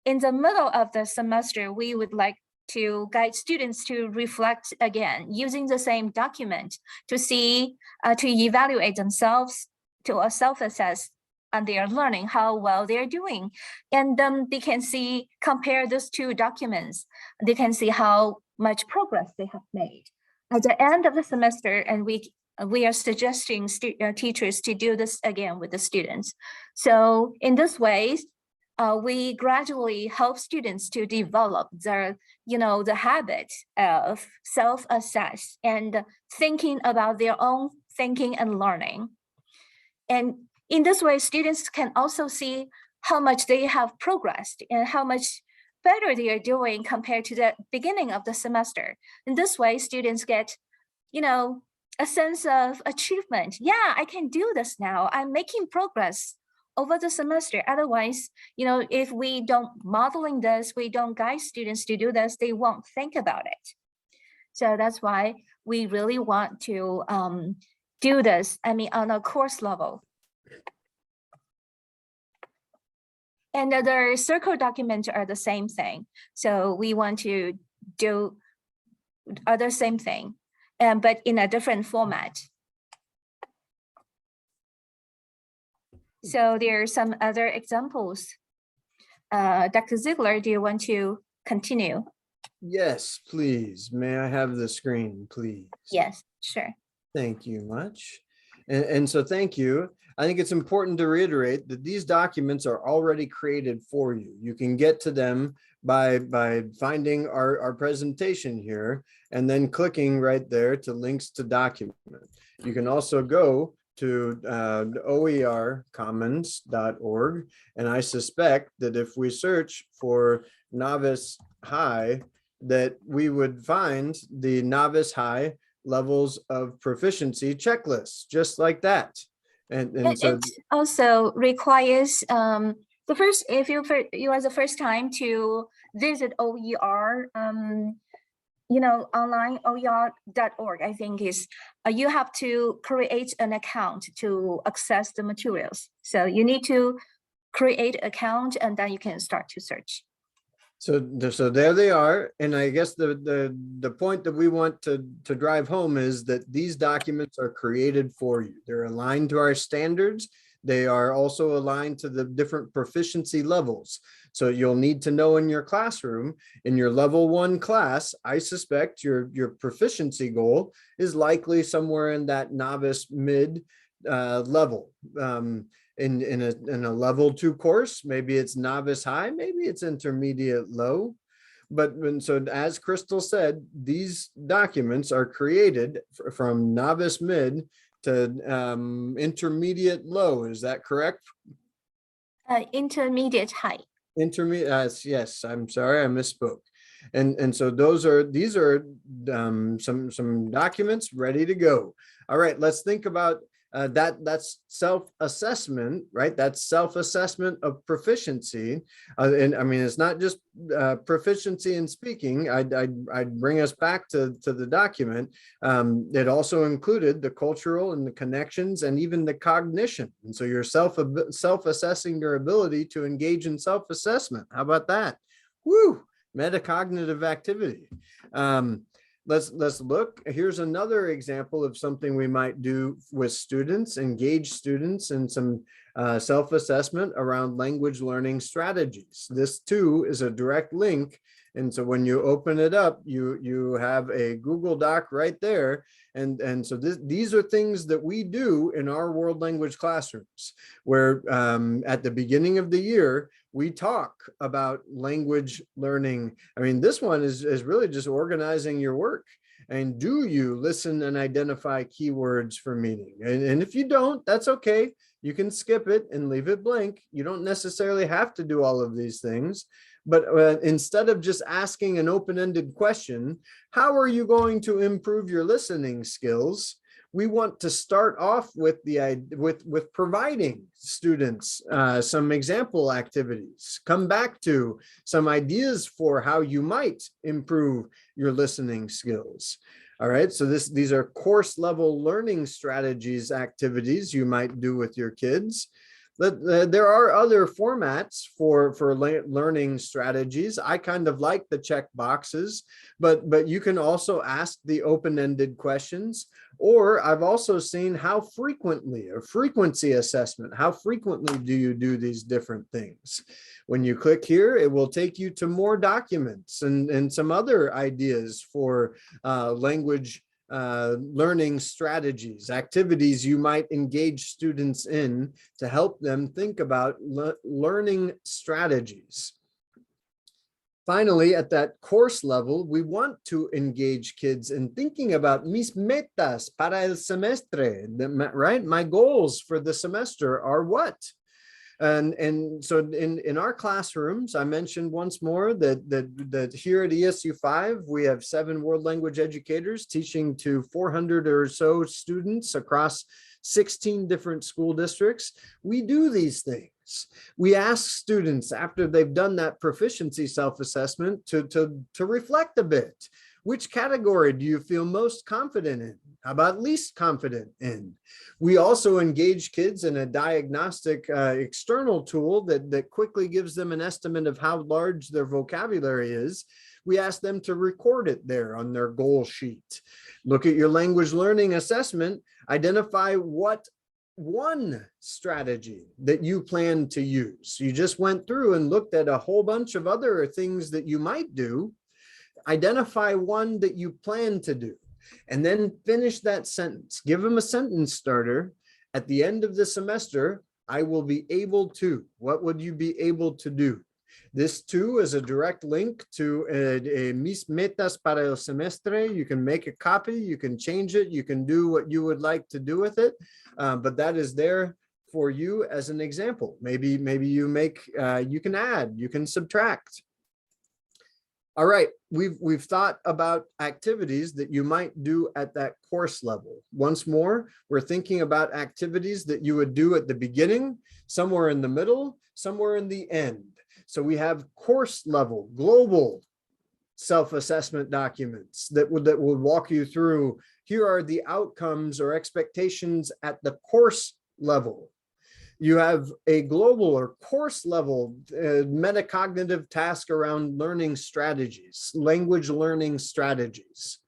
in the middle of the semester, we would like to guide students to reflect again using the same document to see, to evaluate themselves, to self-assess on their learning, how well they're doing. And then they can see, compare those 2 documents. They can see how much progress they have made. At the end of the semester, and we are suggesting teachers to do this again with the students. So in this way, we gradually help students to develop the habit of self-assess and thinking about their own thinking and learning. And in this way, students can also see how much they have progressed and how much better they are doing compared to the beginning of the semester. In this way, students get, a sense of achievement. Yeah, I can do this now. I'm making progress over the semester. Otherwise, if we don't modeling this, we don't guide students to do this, they won't think about it. So that's why we really want to do this, I mean, on a course level. And the circle documents are the same thing. So we want to do the same thing, but in a different format. So there are some other examples. Dr. Ziegler, do you want to continue? Yes, please. May I have the screen, please? Yes, sure. Thank you much. And so thank you. I think it's important to reiterate that these documents are already created for you. You can get to them by finding our presentation here and then clicking right there to links to document. You can also go to oercommons.org, and I suspect that if we search for Novice High, that we would find the Novice High levels of proficiency checklists, just like that. And so it also requires the first, if you are the first time to visit OER, you know, online oer.org, I think is you have to create an account to access the materials. So you need to create an account and then you can start to search. So there they are. And I guess the point that we want to drive home is that these documents are created for you. They're aligned to our standards. They are also aligned to the different proficiency levels. So you'll need to know in your classroom, in your level 1 class, I suspect your proficiency goal is likely somewhere in that novice mid level. In a level 2 course, maybe it's novice high, maybe it's intermediate low. But so as Crystal said, these documents are created from novice mid to intermediate low. Is that correct? Intermediate high. Intermediate, yes, I'm sorry, I misspoke. And so these are some documents ready to go. All right, let's think about that's self-assessment, right? That's self-assessment of proficiency. And I mean, it's not just proficiency in speaking. I'd bring us back to the document. It also included the cultural and the connections and even the cognition. And so you're self-assessing your ability to engage in self-assessment. How about that? Woo! Metacognitive activity. Let's look. Here's another example of something we might do with students, engage students in some self-assessment around language learning strategies. This too is a direct link. And so when you open it up, you have a Google Doc right there. And so these are things that we do in our world language classrooms, where at the beginning of the year, we talk about language learning. I mean, this one is really just organizing your work. And do you listen and identify keywords for meaning? And if you don't, that's okay. You can skip it and leave it blank. You don't necessarily have to do all of these things. But instead of just asking an open-ended question, how are you going to improve your listening skills? We want to start off with with providing students some example activities, come back to some ideas for how you might improve your listening skills. All right, so these are course level learning strategies activities you might do with your kids. There are other formats for learning strategies. I kind of like the check boxes, but you can also ask the open-ended questions. Or I've also seen how frequently, a frequency assessment, how frequently do you do these different things? When you click here, it will take you to more documents and some other ideas for language learning strategies, activities you might engage students in to help them think about learning strategies. Finally, at that course level, we want to engage kids in thinking about mis metas para el semestre, right? My goals for the semester are what? And so in our classrooms, I mentioned once more that here at ESU 5, we have 7 world language educators teaching to 400 or so students across 16 different school districts. We do these things. We ask students after they've done that proficiency self-assessment to reflect a bit. Which category do you feel most confident in? How about least confident in? We also engage kids in a diagnostic external tool that quickly gives them an estimate of how large their vocabulary is. We ask them to record it there on their goal sheet. Look at your language learning assessment, identify what one strategy that you plan to use. You just went through and looked at a whole bunch of other things that you might do. Identify one that you plan to do, and then finish that sentence. Give them a sentence starter. At the end of the semester, I will be able to. What would you be able to do? This too is a direct link to a mis metas para el semestre. You can make a copy, you can change it, you can do what you would like to do with it, but that is there for you as an example. Maybe you make, you can add, you can subtract. All right, we've thought about activities that you might do at that course level. Once more, we're thinking about activities that you would do at the beginning, somewhere in the middle, somewhere in the end. So we have course level, global self-assessment documents that would walk you through, here are the outcomes or expectations at the course level. You have a global or course level metacognitive task around learning strategies, language learning strategies.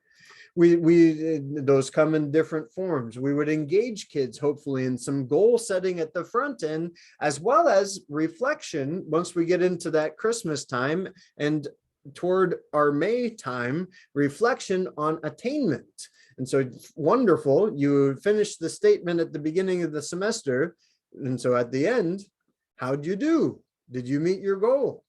Those come in different forms. We would engage kids hopefully in some goal setting at the front end, as well as reflection once we get into that Christmas time and toward our May time, reflection on attainment. And so wonderful, you finish the statement at the beginning of the semester. And so at the end, how'd you do? Did you meet your goal?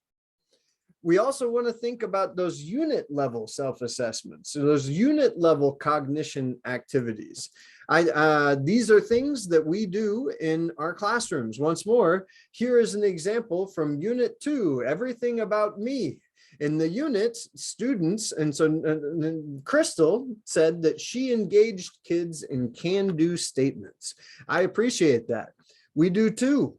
We also want to think about those unit level self-assessments, so those unit level cognition activities. These are things that we do in our classrooms. Once more, here is an example from Unit 2, Everything About Me. In the unit, students, and so Crystal said that she engaged kids in can-do statements. I appreciate that. We do too.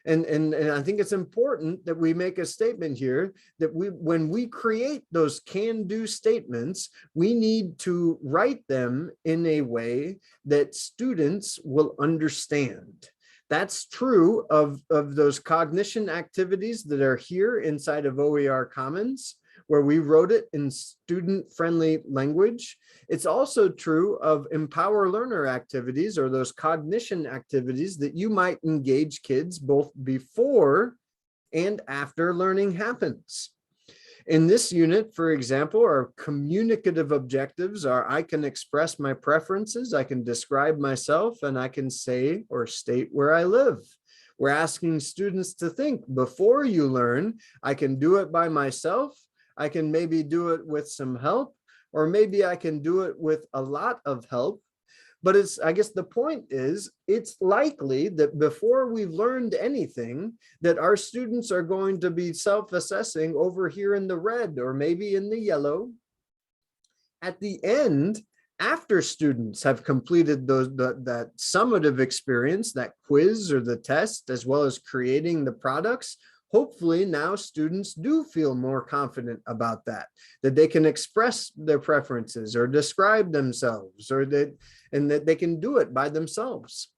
And I think it's important that we make a statement here that when we create those can-do statements, we need to write them in a way that students will understand. That's true of those cognition activities that are here inside of OER Commons, where we wrote it in student-friendly language. It's also true of empower learner activities, or those cognition activities that you might engage kids both before and after learning happens. In this unit, for example, our communicative objectives are I can express my preferences, I can describe myself, and I can say or state where I live. We're asking students to think before you learn, I can do it by myself, I can maybe do it with some help, or maybe I can do it with a lot of help. But I guess the point is, it's likely that before we've learned anything, that our students are going to be self-assessing over here in the red, or maybe in the yellow. At the end, after students have completed that summative experience, that quiz or the test, as well as creating the products, hopefully now students do feel more confident about that they can express their preferences or describe themselves, or that they can do it by themselves.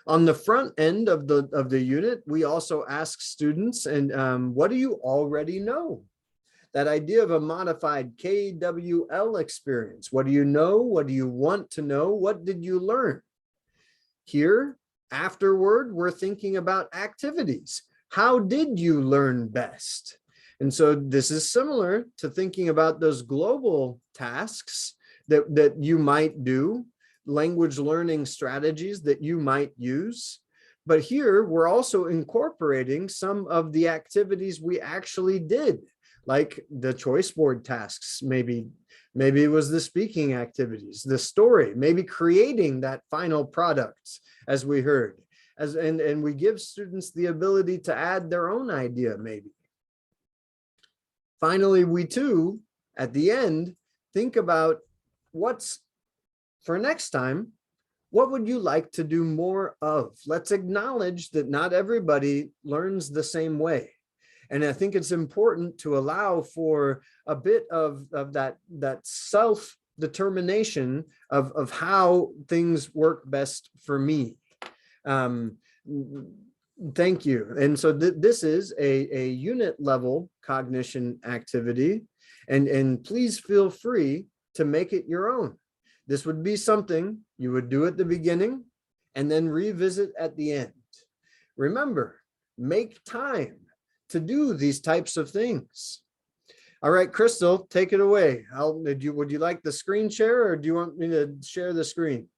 On the front end of the unit, we also ask students, and what do you already know? That idea of a modified KWL experience. What do you know? What do you want to know? What did you learn? Here, afterward, we're thinking about activities. How did you learn best? And so this is similar to thinking about those global tasks that you might do, language learning strategies that you might use. But here we're also incorporating some of the activities we actually did, like the choice board tasks. Maybe it was the speaking activities, the story, maybe creating that final product, as we heard. And we give students the ability to add their own idea, maybe. Finally, we too, at the end, think about what's for next time. What would you like to do more of? Let's acknowledge that not everybody learns the same way. And I think it's important to allow for a bit of that self-determination of how things work best for me. Thank you. And so this is a unit level cognition activity, and please feel free to make it your own. This would be something you would do at the beginning and then revisit at the end. Remember, make time to do these types of things. All right, Crystal, take it away. Would you like the screen share, or do you want me to share the screen?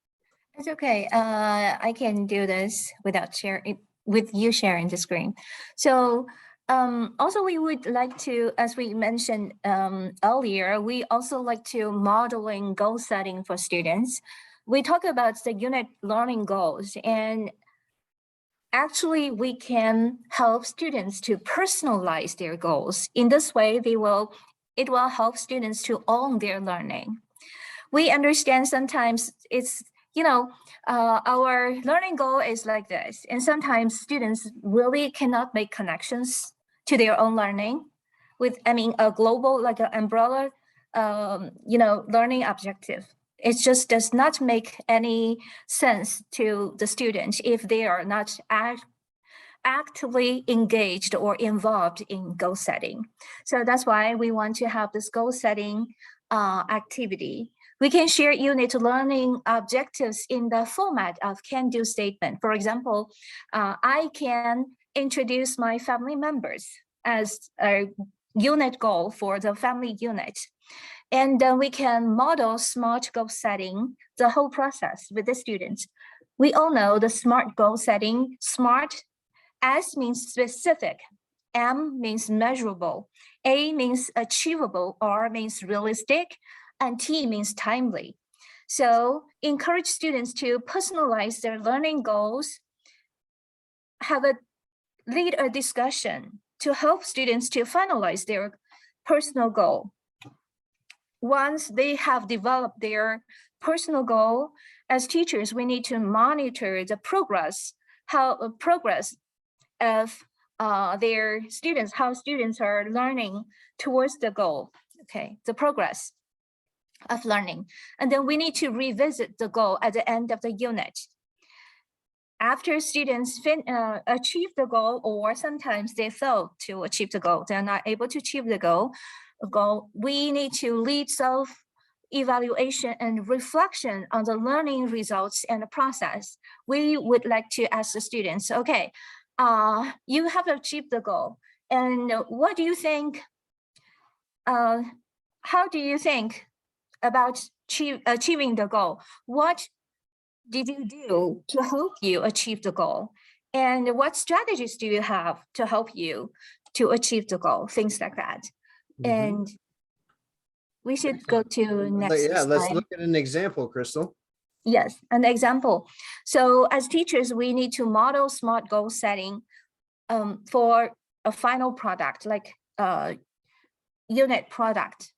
It's okay. I can do this with you sharing the screen. So also we would like to, as we mentioned earlier, we also like to modeling goal setting for students. We talk about the unit learning goals, and actually we can help students to personalize their goals. In this way, it will help students to own their learning. We understand sometimes it's, our learning goal is like this, and sometimes students really cannot make connections to their own learning with, a global, like an umbrella, learning objective. It just does not make any sense to the students if they are not actively engaged or involved in goal setting. So that's why we want to have this goal setting activity. We can share unit learning objectives in the format of can-do statement. For example, I can introduce my family members as a unit goal for the family unit. And then we can model SMART goal setting, the whole process with the students. We all know the SMART goal setting. SMART, S means specific, M means measurable, A means achievable, R means realistic, and T means timely. So encourage students to personalize their learning goals, lead a discussion to help students to finalize their personal goal. Once they have developed their personal goal, as teachers, we need to monitor the progress of their students, how students are learning towards the goal, okay, the progress of learning. And then we need to revisit the goal at the end of the unit. After students achieve the goal, or sometimes they fail to achieve the goal, they're not able to achieve the goal, we need to lead self-evaluation and reflection on the learning results and the process. We would like to ask the students, okay, you have achieved the goal, and what do you think, how do you think about achieving the goal? What did you do to help you achieve the goal? And what strategies do you have to help you to achieve the goal? Things like that. And we should go to next slide. Let's look at an example, Crystal. Yes, an example. So as teachers, we need to model SMART goal setting for a final product, like unit project.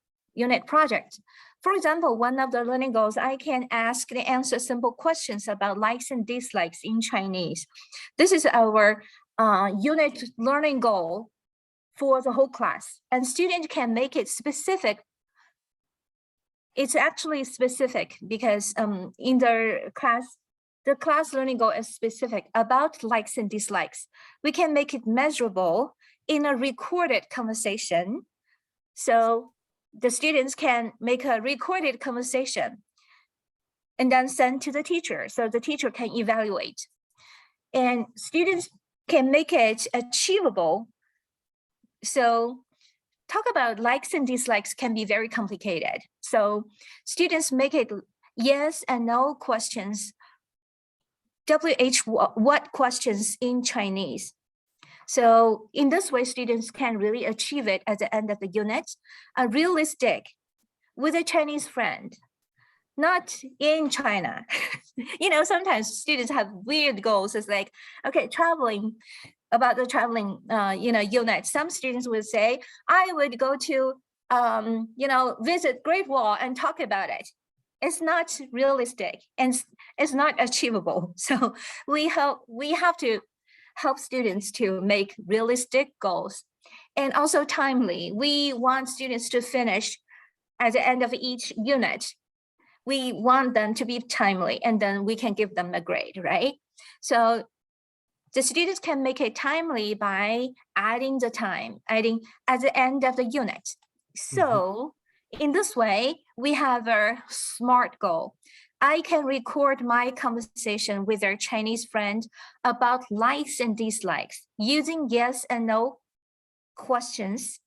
For example, one of the learning goals, I can ask and answer simple questions about likes and dislikes in Chinese. This is our unit learning goal for the whole class, and students can make it specific. It's actually specific because in the class learning goal is specific about likes and dislikes. We can make it measurable in a recorded conversation. So the students can make a recorded conversation and then send to the teacher, so the teacher can evaluate. And students can make it achievable. So talk about likes and dislikes can be very complicated. So students make it yes and no questions, what questions in Chinese. So in this way, students can really achieve it at the end of the unit, a realistic with a Chinese friend, not in China. Sometimes students have weird goals. It's like, okay, traveling, about the traveling, unit. Some students would say, I would go to, visit Great Wall and talk about it. It's not realistic and it's not achievable. So we have to help students to make realistic goals. and also timely. We want students to finish at the end of each unit. We want them to be timely, and then we can give them a grade, right? So the students can make it timely by adding the time, adding at the end of the unit. So in this way, we have a SMART goal. I can record my conversation with our Chinese friend about likes and dislikes using yes and no questions,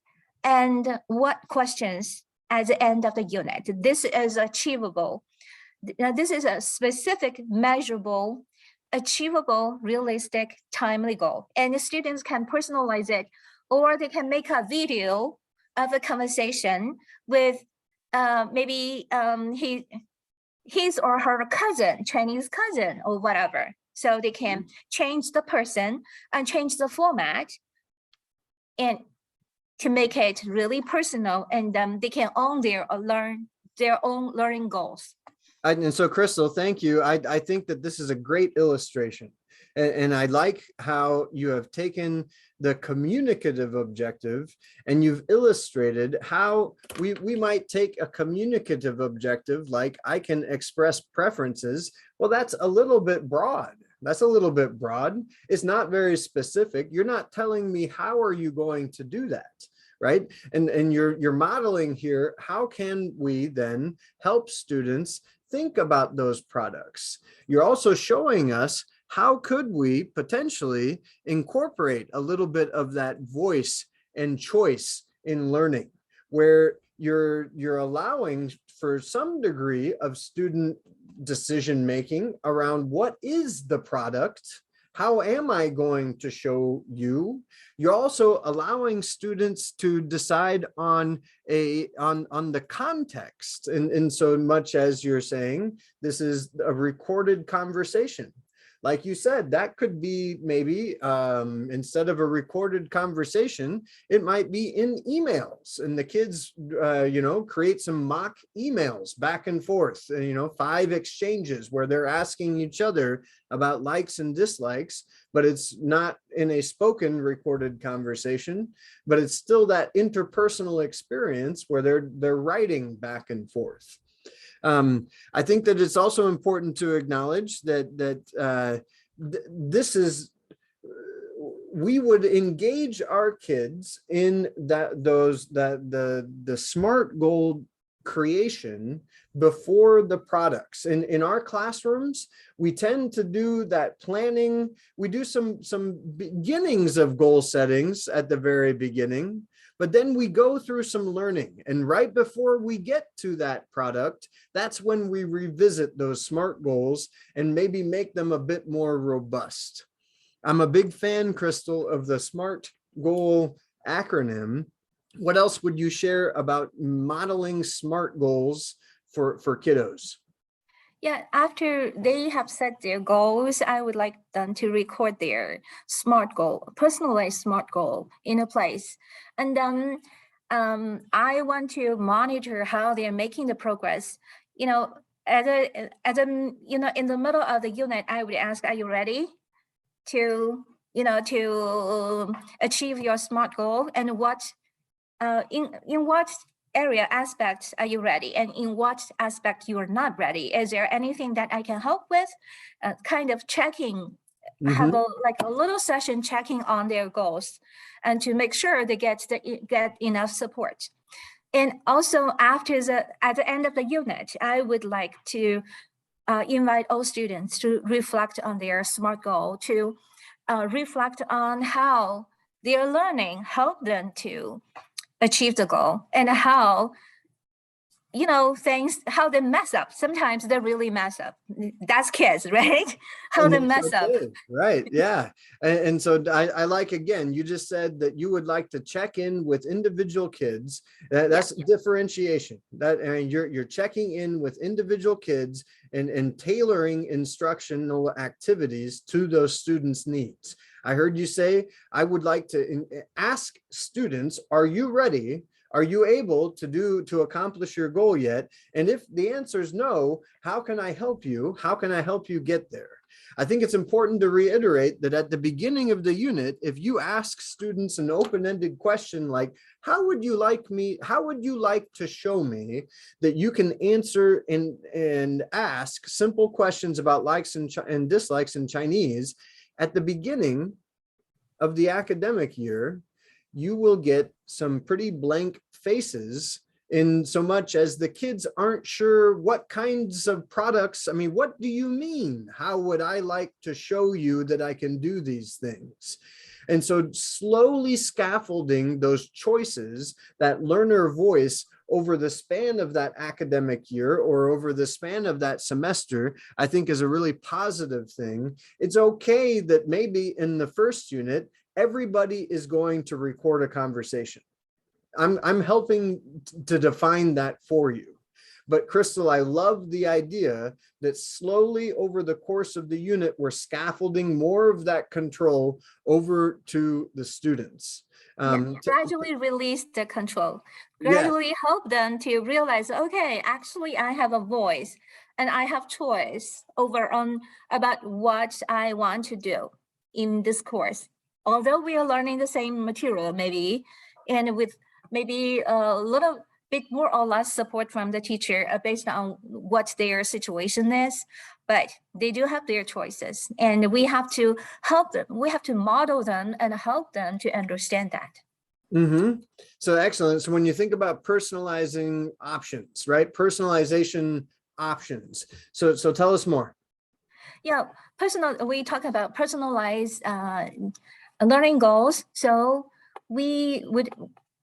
and what questions at the end of the unit. This is achievable. Now, this is a specific, measurable, achievable, realistic, timely goal. And the students can personalize it, or they can make a video of a conversation with maybe his or her cousin, Chinese cousin, or whatever. So they can change the person and change the format, and to make it really personal, and they can own their own learning goals. And so, Crystal, thank you. I think that this is a great illustration. And I like how you have taken the communicative objective and you've illustrated how we might take a communicative objective, like I can express preferences. Well, that's a little bit broad. That's a little bit broad. It's not very specific. You're not telling me how are you going to do that, right? And you're modeling here, how can we then help students think about those products? You're also showing us how could we potentially incorporate a little bit of that voice and choice in learning, where you're allowing for some degree of student decision making around what is the product, how am I going to show you. You're also allowing students to decide on the context, and so much as you're saying this is a recorded conversation. Like you said, that could be maybe instead of a recorded conversation, it might be in emails, and the kids, create some mock emails back and forth, 5 exchanges where they're asking each other about likes and dislikes, but it's not in a spoken recorded conversation, but it's still that interpersonal experience where they're writing back and forth. I think that it's also important to acknowledge that this is, we would engage our kids in the SMART goal creation before the products. In our classrooms, we tend to do that planning. We do some beginnings of goal settings at the very beginning, but then we go through some learning. And right before we get to that product, that's when we revisit those SMART goals and maybe make them a bit more robust. I'm a big fan, Crystal, of the SMART goal acronym. What else would you share about modeling SMART goals for kiddos? Yeah, after they have set their goals, I would like them to record their SMART goal, personalized SMART goal in a place. And then I want to monitor how they're making the progress. In the middle of the unit, I would ask, are you ready to achieve your SMART goal? And what, in what area aspects are you ready, and in what aspect you are not ready? Is there anything that I can help with? Kind of checking, have a little session checking on their goals, and to make sure they get enough support. And also at the end of the unit, I would like to invite all students to reflect on their SMART goal, to reflect on how their learning helped them to achieve the goal, and how how they mess up. Sometimes they really mess up. That's kids, right? How they mess up. Right, yeah. And so I like, again, you just said that you would like to check in with individual kids. That's differentiation. You're checking in with individual kids and tailoring instructional activities to those students' needs. I heard you say, I would like to ask students, are you ready? Are you able to accomplish your goal yet? And if the answer is no, how can I help you? How can I help you get there? I think it's important to reiterate that at the beginning of the unit, if you ask students an open-ended question like, how would you like to show me that you can answer and ask simple questions about likes and dislikes in Chinese at the beginning of the academic year, you will get some pretty blank faces, in so much as the kids aren't sure what kinds of products. I mean, what do you mean? How would I like to show you that I can do these things? And so slowly scaffolding those choices, that learner voice over the span of that academic year or over the span of that semester, I think is a really positive thing. It's okay that maybe in the first unit, everybody is going to record a conversation. I'm helping to define that for you. But Crystal, I love the idea that slowly over the course of the unit, we're scaffolding more of that control over to the students. Gradually release the control, Yes. gradually help them to realize, okay, actually I have a voice and I have choice over on about what I want to do in this course. Although we are learning the same material maybe, and with maybe a little bit more or less support from the teacher based on what their situation is, but they do have their choices and we have to help them. We have to model them and help them to understand that. Mm-hmm. So excellent. So when you think about personalizing options, right? Personalization options. So tell us more. Yeah, we talk about personalized learning goals. So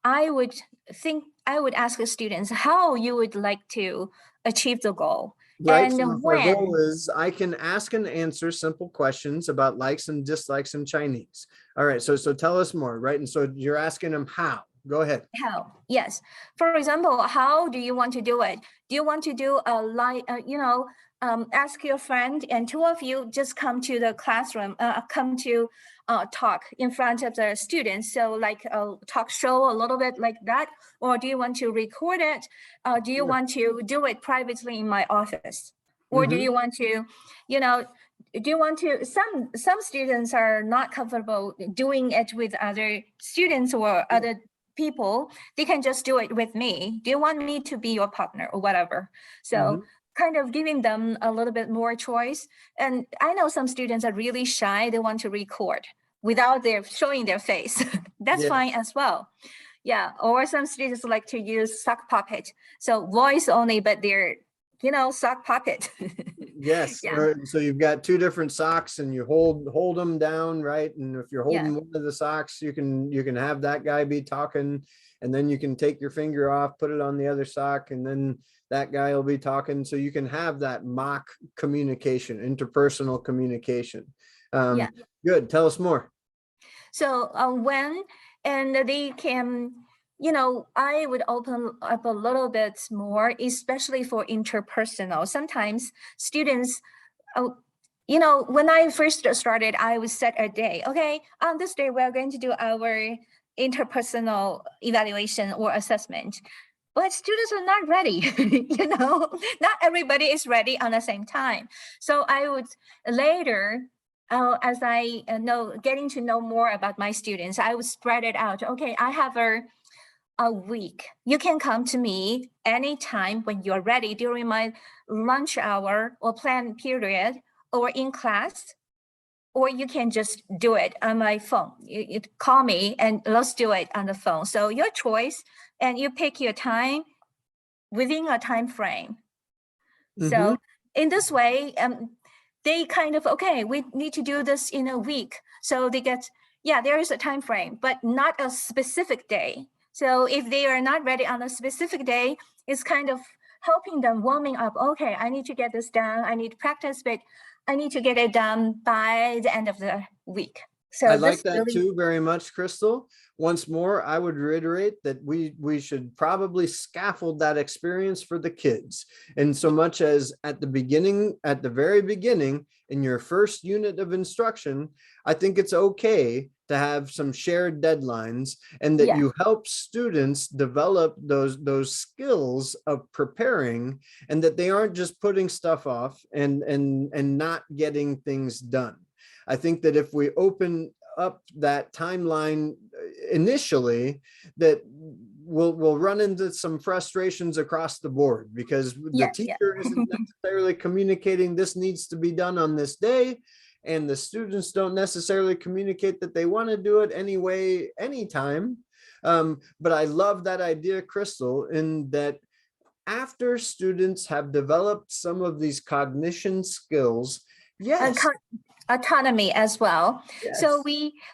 I would ask the students how you would like to achieve the goal. Right. And So if our goal is I can ask and answer simple questions about likes and dislikes in Chinese. All right. So tell us more, right? And so you're asking them how. Go ahead. How? Yes. For example, how do you want to do it? Do you want to do ask your friend and two of you just come to the classroom, come to talk in front of the students. So like a talk show, a little bit like that. Or do you want to record it? Do you want to do it privately in my office? Or do you want to, some students are not comfortable doing it with other students or other people. They can just do it with me. Do you want me to be your partner or whatever? So kind of giving them a little bit more choice. And I know some students are really shy. They want to record without showing their face. That's fine as well. Yeah. Or some students like to use sock puppet. So voice only, but they're, sock puppet. Yes. Yeah. So you've got two different socks and you hold them down, right? And if you're holding one of the socks, you can have that guy be talking, and then you can take your finger off, put it on the other sock, and then that guy will be talking. So you can have that mock communication, interpersonal communication. Good. Tell us more. So they can, I would open up a little bit more, especially for interpersonal. Sometimes students, when I first started, I would set a day. Okay, on this day, we're going to do our interpersonal evaluation or assessment. But students are not ready, not everybody is ready on the same time. So I would later, as I getting to know more about my students, I would spread it out. Okay, I have a week. You can come to me anytime when you're ready during my lunch hour or planned period or in class, or you can just do it on my phone. You call me and let's do it on the phone. So your choice, and you pick your time within a time frame. So in this way, they kind of, okay, we need to do this in a week. So they get, there is a time frame, but not a specific day. So if they are not ready on a specific day, it's kind of helping them warming up. Okay, I need to get this done. I need to practice, but I need to get it done by the end of the week. So I like that too very much, Crystal. Once more, I would reiterate that we should probably scaffold that experience for the kids. And so much as at the very beginning, in your first unit of instruction, I think it's okay to have some shared deadlines, and that Yeah. you help students develop those skills of preparing, and that they aren't just putting stuff off and not getting things done. I think that if we open up that timeline initially, that we'll run into some frustrations across the board, because the Yeah, teacher isn't necessarily communicating this needs to be done on this day, and the students don't necessarily communicate that they want to do it anyway, anytime. But I love that idea, Crystal, in that after students have developed some of these cognition skills, yes, autonomy as well. yes. So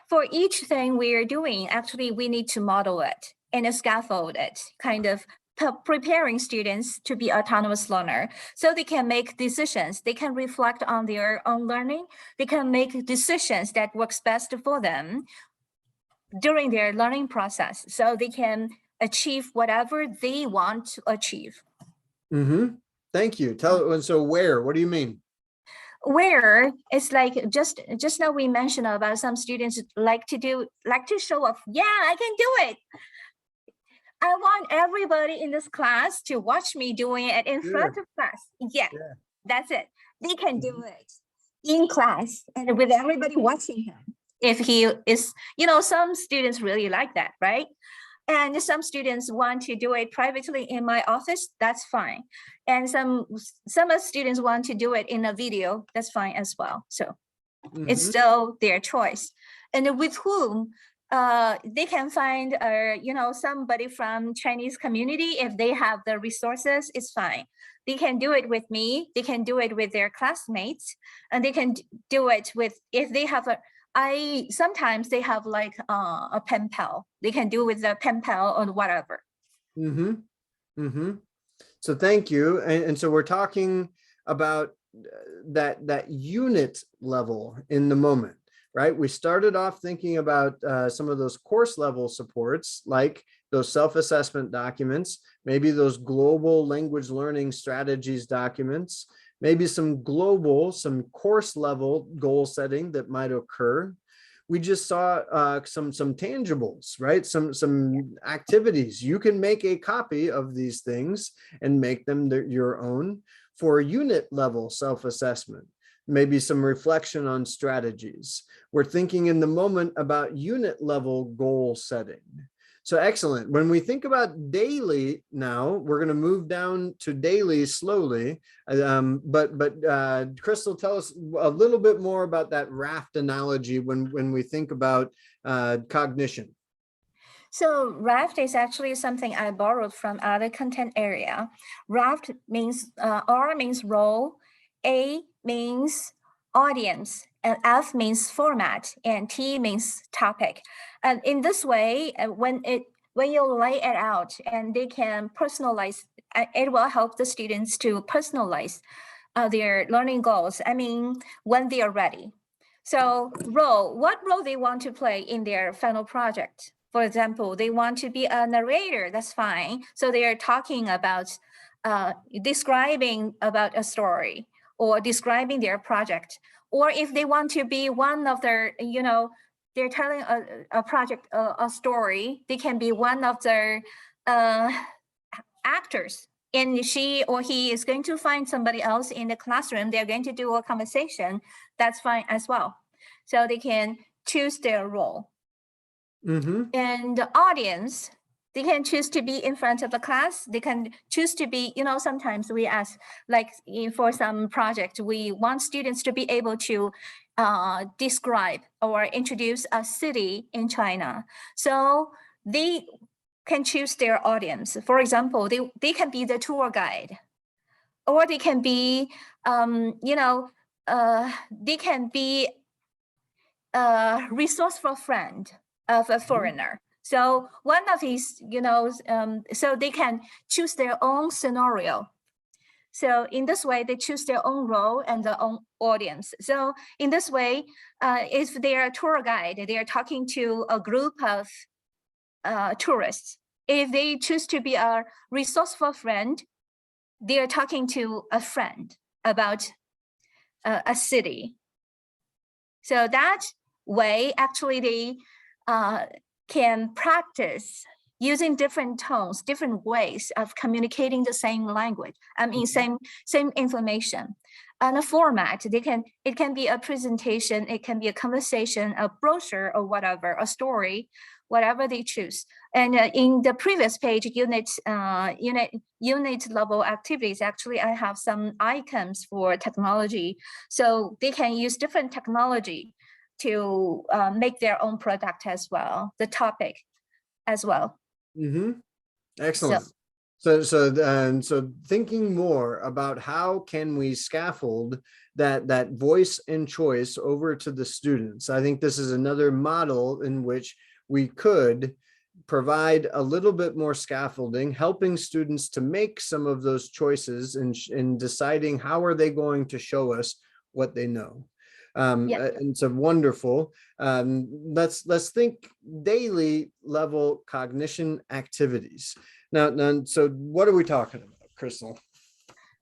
for each thing we are doing, actually, we need to model it and scaffold it, kind of preparing students to be autonomous learner, so they can make decisions. They can reflect on their own learning. They can make decisions that works best for them during their learning process, so they can achieve whatever they want to achieve. Thank you. And so where? What do you mean? Where it's like just now we mentioned about some students like to show off. Yeah, I can do it. I want everybody in this class to watch me doing it in front of class. Yeah, that's it. They can do it in class and with everybody watching him. If he is, some students really like that, right? And some students want to do it privately in my office, that's fine. And some students want to do it in a video, that's fine as well. So it's still their choice. And with whom they can find, somebody from Chinese community, if they have the resources, it's fine. They can do it with me, they can do it with their classmates, and they can do it with, if they have sometimes they have like a pen pal. They can do with the pen pal or whatever. So thank you. And so we're talking about that unit level in the moment, right? We started off thinking about some of those course level supports, like those self-assessment documents, maybe those global language learning strategies documents, maybe some course level goal setting that might occur. We just saw some tangibles, right? Some activities. You can make a copy of these things and make them your own for unit level self-assessment. Maybe some reflection on strategies. We're thinking in the moment about unit level goal setting. So excellent. When we think about daily now, we're going to move down to daily slowly. But Crystal, tell us a little bit more about that raft analogy when we think about cognition. So raft is actually something I borrowed from other content area. Raft means, R means role, A means audience, and F means format, and T means topic. And in this way, when you lay it out and they can personalize, it will help the students to personalize their learning goals. I mean, when they are ready. So what role they want to play in their final project. For example, they want to be a narrator, that's fine. So they are talking about describing about a story or describing their project. Or if they want to be one of their, they're telling a project, a story, they can be one of their actors. And she or he is going to find somebody else in the classroom. They're going to do a conversation. That's fine as well. So they can choose their role. And the audience, they can choose to be in front of the class. They can choose to be, sometimes we ask, like for some project, we want students to be able to describe or introduce a city in China. So they can choose their audience. For example, they can be the tour guide, or they can be, they can be a resourceful friend of a foreigner. So one of these, so they can choose their own scenario. So in this way, they choose their own role and their own audience. So in this way, if they are a tour guide, they are talking to a group of tourists. If they choose to be a resourceful friend, they are talking to a friend about a city. So that way, actually they can practice using different tones, different ways of communicating the same language. I mean, same information. And a format, it can be a presentation, it can be a conversation, a brochure, or whatever, a story, whatever they choose. And in the previous page, unit level activities, actually, I have some icons for technology. So they can use different technology to make their own product as well, the topic as well. Excellent. So thinking more about how can we scaffold that voice and choice over to the students. I think this is another model in which we could provide a little bit more scaffolding, helping students to make some of those choices in deciding how are they going to show us what they know. And so wonderful. Let's think daily level cognition activities. Now, so what are we talking about, Crystal?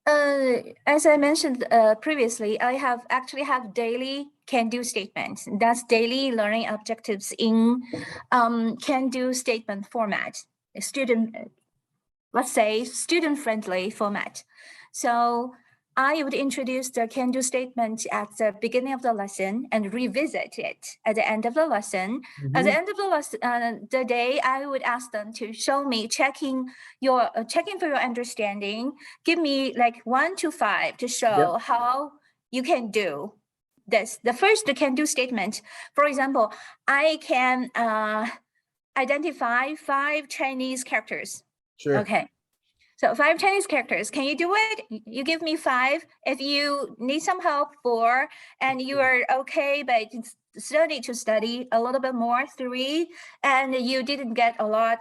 As I mentioned previously, I actually have daily can-do statements. That's daily learning objectives in can-do statement format, let's say student-friendly format. So I would introduce the can-do statement at the beginning of the lesson and revisit it at the end of the lesson. At the end of the lesson, the day, I would ask them to show me checking for your understanding. Give me like 1 to 5 to show how you can do this. The first can-do statement, for example, I can identify 5 Chinese characters. Sure. Okay. So 5 Chinese characters, can you do it? You give me 5. If you need some help, 4, and you are okay, but still need to study a little bit more, 3, and you didn't get a lot,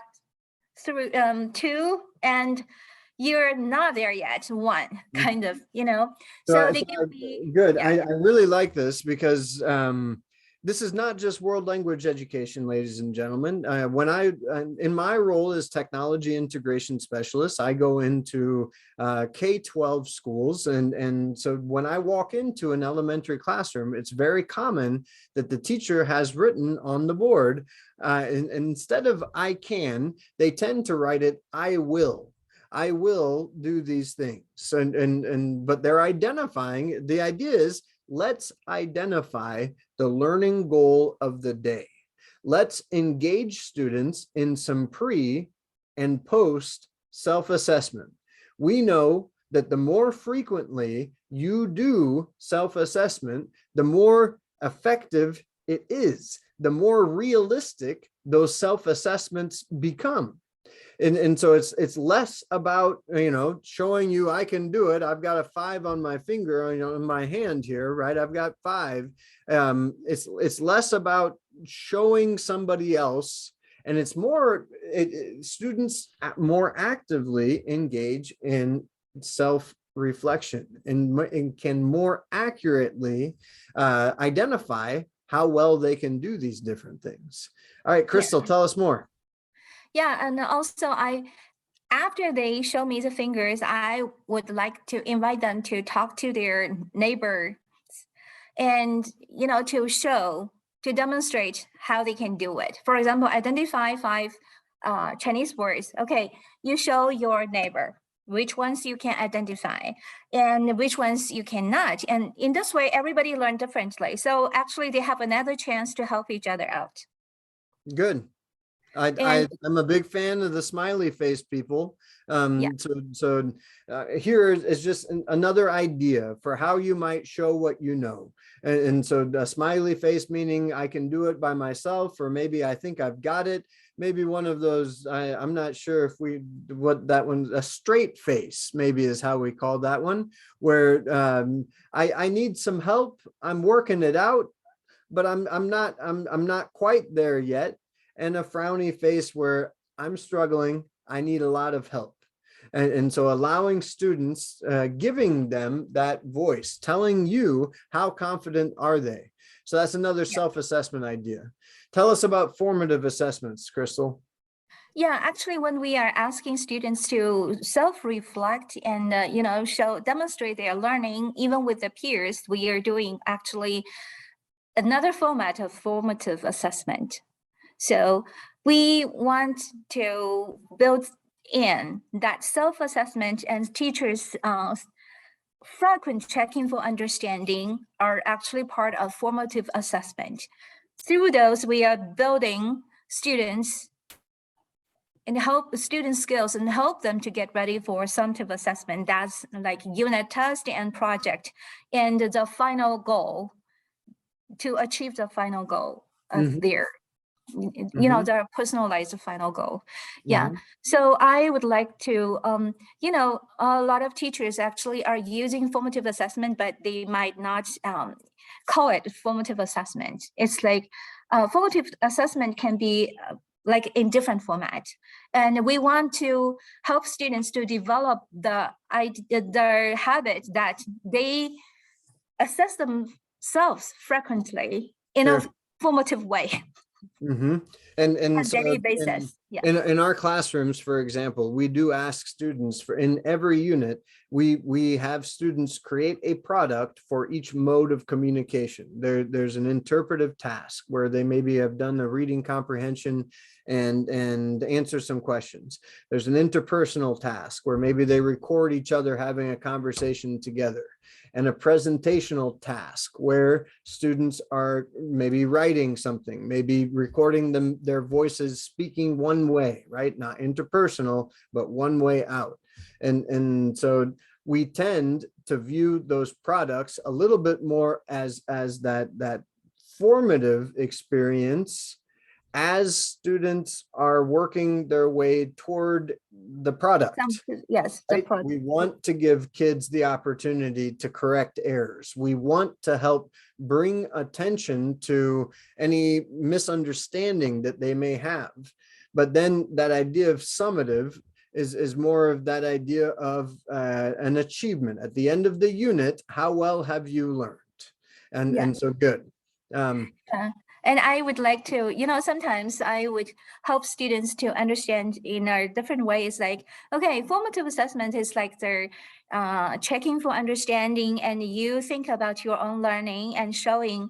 2, and you're not there yet, 1, kind of, So they give me good. I really like this because this is not just world language education, ladies and gentlemen. When in my role as technology integration specialist, I go into K-12 schools. And so when I walk into an elementary classroom, it's very common that the teacher has written on the board, and instead of I can, they tend to write it, I will do these things. But they're identifying, the idea is, let's identify the learning goal of the day. Let's engage students in some pre and post self-assessment. We know that the more frequently you do self-assessment, the more effective it is, the more realistic those self-assessments become. And so it's less about, showing you I can do it. I've got a 5 on my finger, in my hand here, right? I've got 5. It's less about showing somebody else, and it's more, students more actively engage in self-reflection and can more accurately identify how well they can do these different things. All right, Crystal, tell us more. Yeah, and also after they show me the fingers, I would like to invite them to talk to their neighbors and, to demonstrate how they can do it. For example, identify 5 Chinese words. Okay, you show your neighbor which ones you can identify and which ones you cannot. And in this way, everybody learn differently. So actually they have another chance to help each other out. Good. I'm a big fan of the smiley face people. So here is just another idea for how you might show what you know. And so a smiley face meaning I can do it by myself, or maybe I think I've got it. Maybe one of those, I'm not sure if what that one, a straight face maybe is how we call that one, where I need some help. I'm working it out, but I'm not quite there yet. And a frowny face where I'm struggling, I need a lot of help. And so allowing students, giving them that voice, telling you how confident are they. So that's another self-assessment idea. Tell us about formative assessments, Crystal. Yeah, actually, when we are asking students to self-reflect and, demonstrate their learning, even with the peers, we are doing actually another format of formative assessment. So we want to build in that self-assessment and teachers' frequent checking for understanding are actually part of formative assessment. Through those, we are building students and help student skills and help them to get ready for summative assessment. That's like unit test and project, and the final goal to achieve the final goal of their, their personalized final goal. Yeah. So I would like to, a lot of teachers actually are using formative assessment, but they might not call it formative assessment. It's like formative assessment can be like in different format. And we want to help students to develop the habit that they assess themselves frequently in a formative way. And so daily basis. in our classrooms, for example, we do ask students in every unit, we have students create a product for each mode of communication. There's an interpretive task where they maybe have done the reading comprehension and answer some questions. There's an interpersonal task where maybe they record each other having a conversation together, and a presentational task where students are maybe writing something, maybe recording their voices speaking one way, right? Not interpersonal, but one way out. And so we tend to view those products a little bit more as that formative experience as students are working their way toward the product. Yes, right? We want to give kids the opportunity to correct errors. We want to help bring attention to any misunderstanding that they may have. But then that idea of summative is more of that idea of an achievement. At the end of the unit, how well have you learned? And so good. And I would like to, sometimes I would help students to understand in a different ways, like, okay, formative assessment is like they're checking for understanding, and you think about your own learning and showing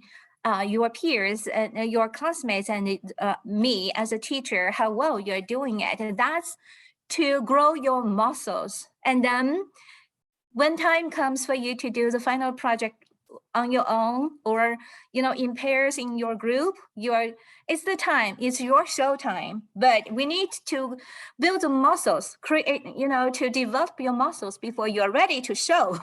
your peers and your classmates and me as a teacher, how well you're doing it. And that's to grow your muscles. And then when time comes for you to do the final project on your own, or in pairs in your group, it's the time, it's your show time. But we need to build the muscles, create, to develop your muscles before you're ready to show.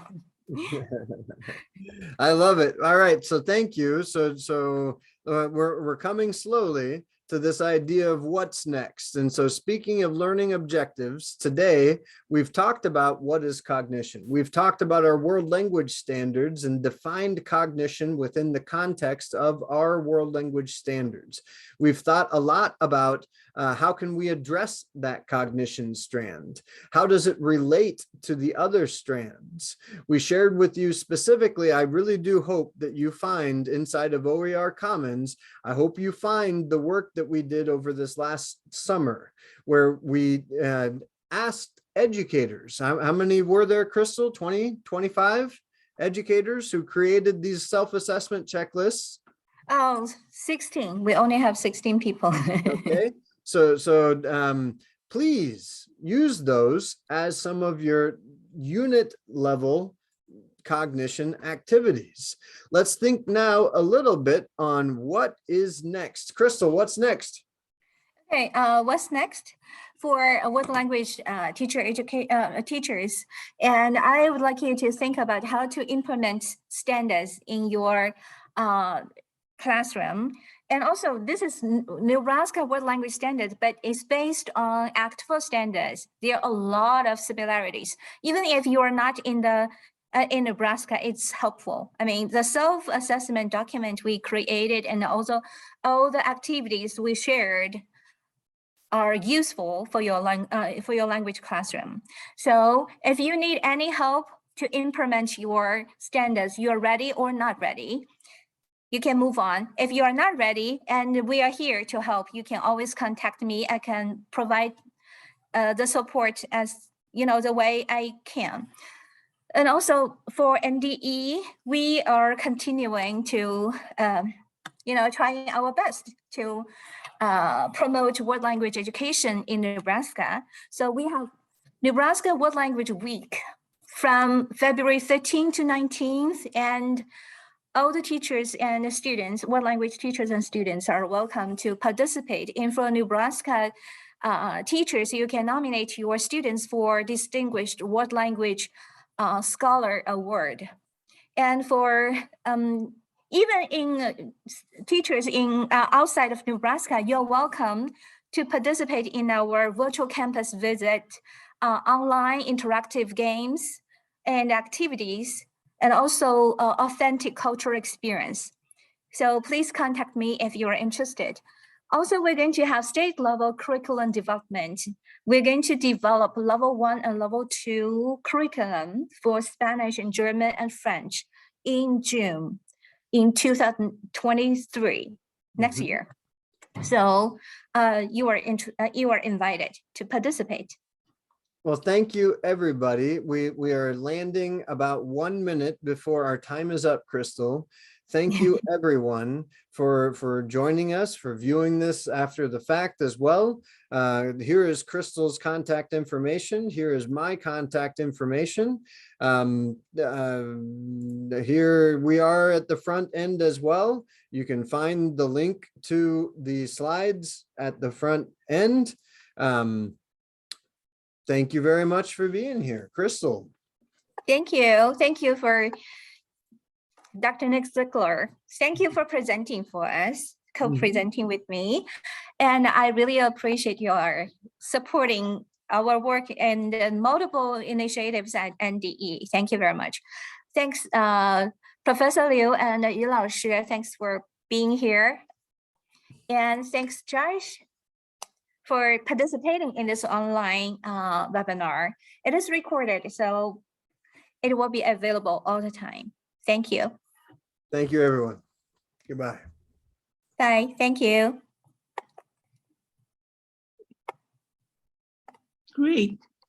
I love it. All right, so thank you. So we're coming slowly to this idea of what's next. And so speaking of learning objectives, today we've talked about what is cognition. We've talked about our world language standards and defined cognition within the context of our world language standards. We've thought a lot about how can we address that cognition strand? How does it relate to the other strands? We shared with you specifically, I really do hope that you find inside of OER Commons, I hope you find the work that we did over this last summer, where we asked educators, how many were there, Crystal? 20, 25 educators who created these self-assessment checklists? Oh, 16. We only have 16 people. Okay. So please use those as some of your unit level cognition activities. Let's think now a little bit on what is next. Crystal, what's next? Okay, what's next for world language teachers? And I would like you to think about how to implement standards in your classroom. And also, this is Nebraska World Language Standards, but it's based on Act 4 standards. There are a lot of similarities. Even if you are not in Nebraska, it's helpful. I mean, the self-assessment document we created and also all the activities we shared are useful for your language classroom. So if you need any help to implement your standards, you're ready or not ready, you can move on. If you are not ready, and we are here to help, you can always contact me. I can provide the support as the way I can. And also for NDE, we are continuing to trying our best to promote world language education in Nebraska. So we have Nebraska World Language Week from February 13th to 19th, and all the teachers and students, world language teachers and students are welcome to participate. And for Nebraska teachers, you can nominate your students for Distinguished World Language Scholar Award. And for even in teachers in outside of Nebraska, you're welcome to participate in our virtual campus visit, online interactive games and activities, and also authentic cultural experience. So please contact me if you're interested. Also, we're going to have state level curriculum development. We're going to develop level 1 and level 2 curriculum for Spanish and German and French in June in 2023, next year. So you are invited to participate. Well, thank you, everybody. We are landing about 1 minute before our time is up, Crystal. Thank you, everyone, for joining us, for viewing this after the fact as well. Here is Crystal's contact information. Here is my contact information. Here we are at the front end as well. You can find the link to the slides at the front end. Thank you very much for being here, Crystal. Thank you. Thank you for Dr. Nick Ziegler. Thank you for presenting for us, co-presenting with me. And I really appreciate your supporting our work and multiple initiatives at NDE. Thank you very much. Thanks, Professor Liu and Yi Lao Shi. Thanks for being here. And thanks, Josh, for participating in this online webinar. It is recorded, so it will be available all the time. Thank you. Thank you, everyone. Goodbye. Bye. Thank you. Great.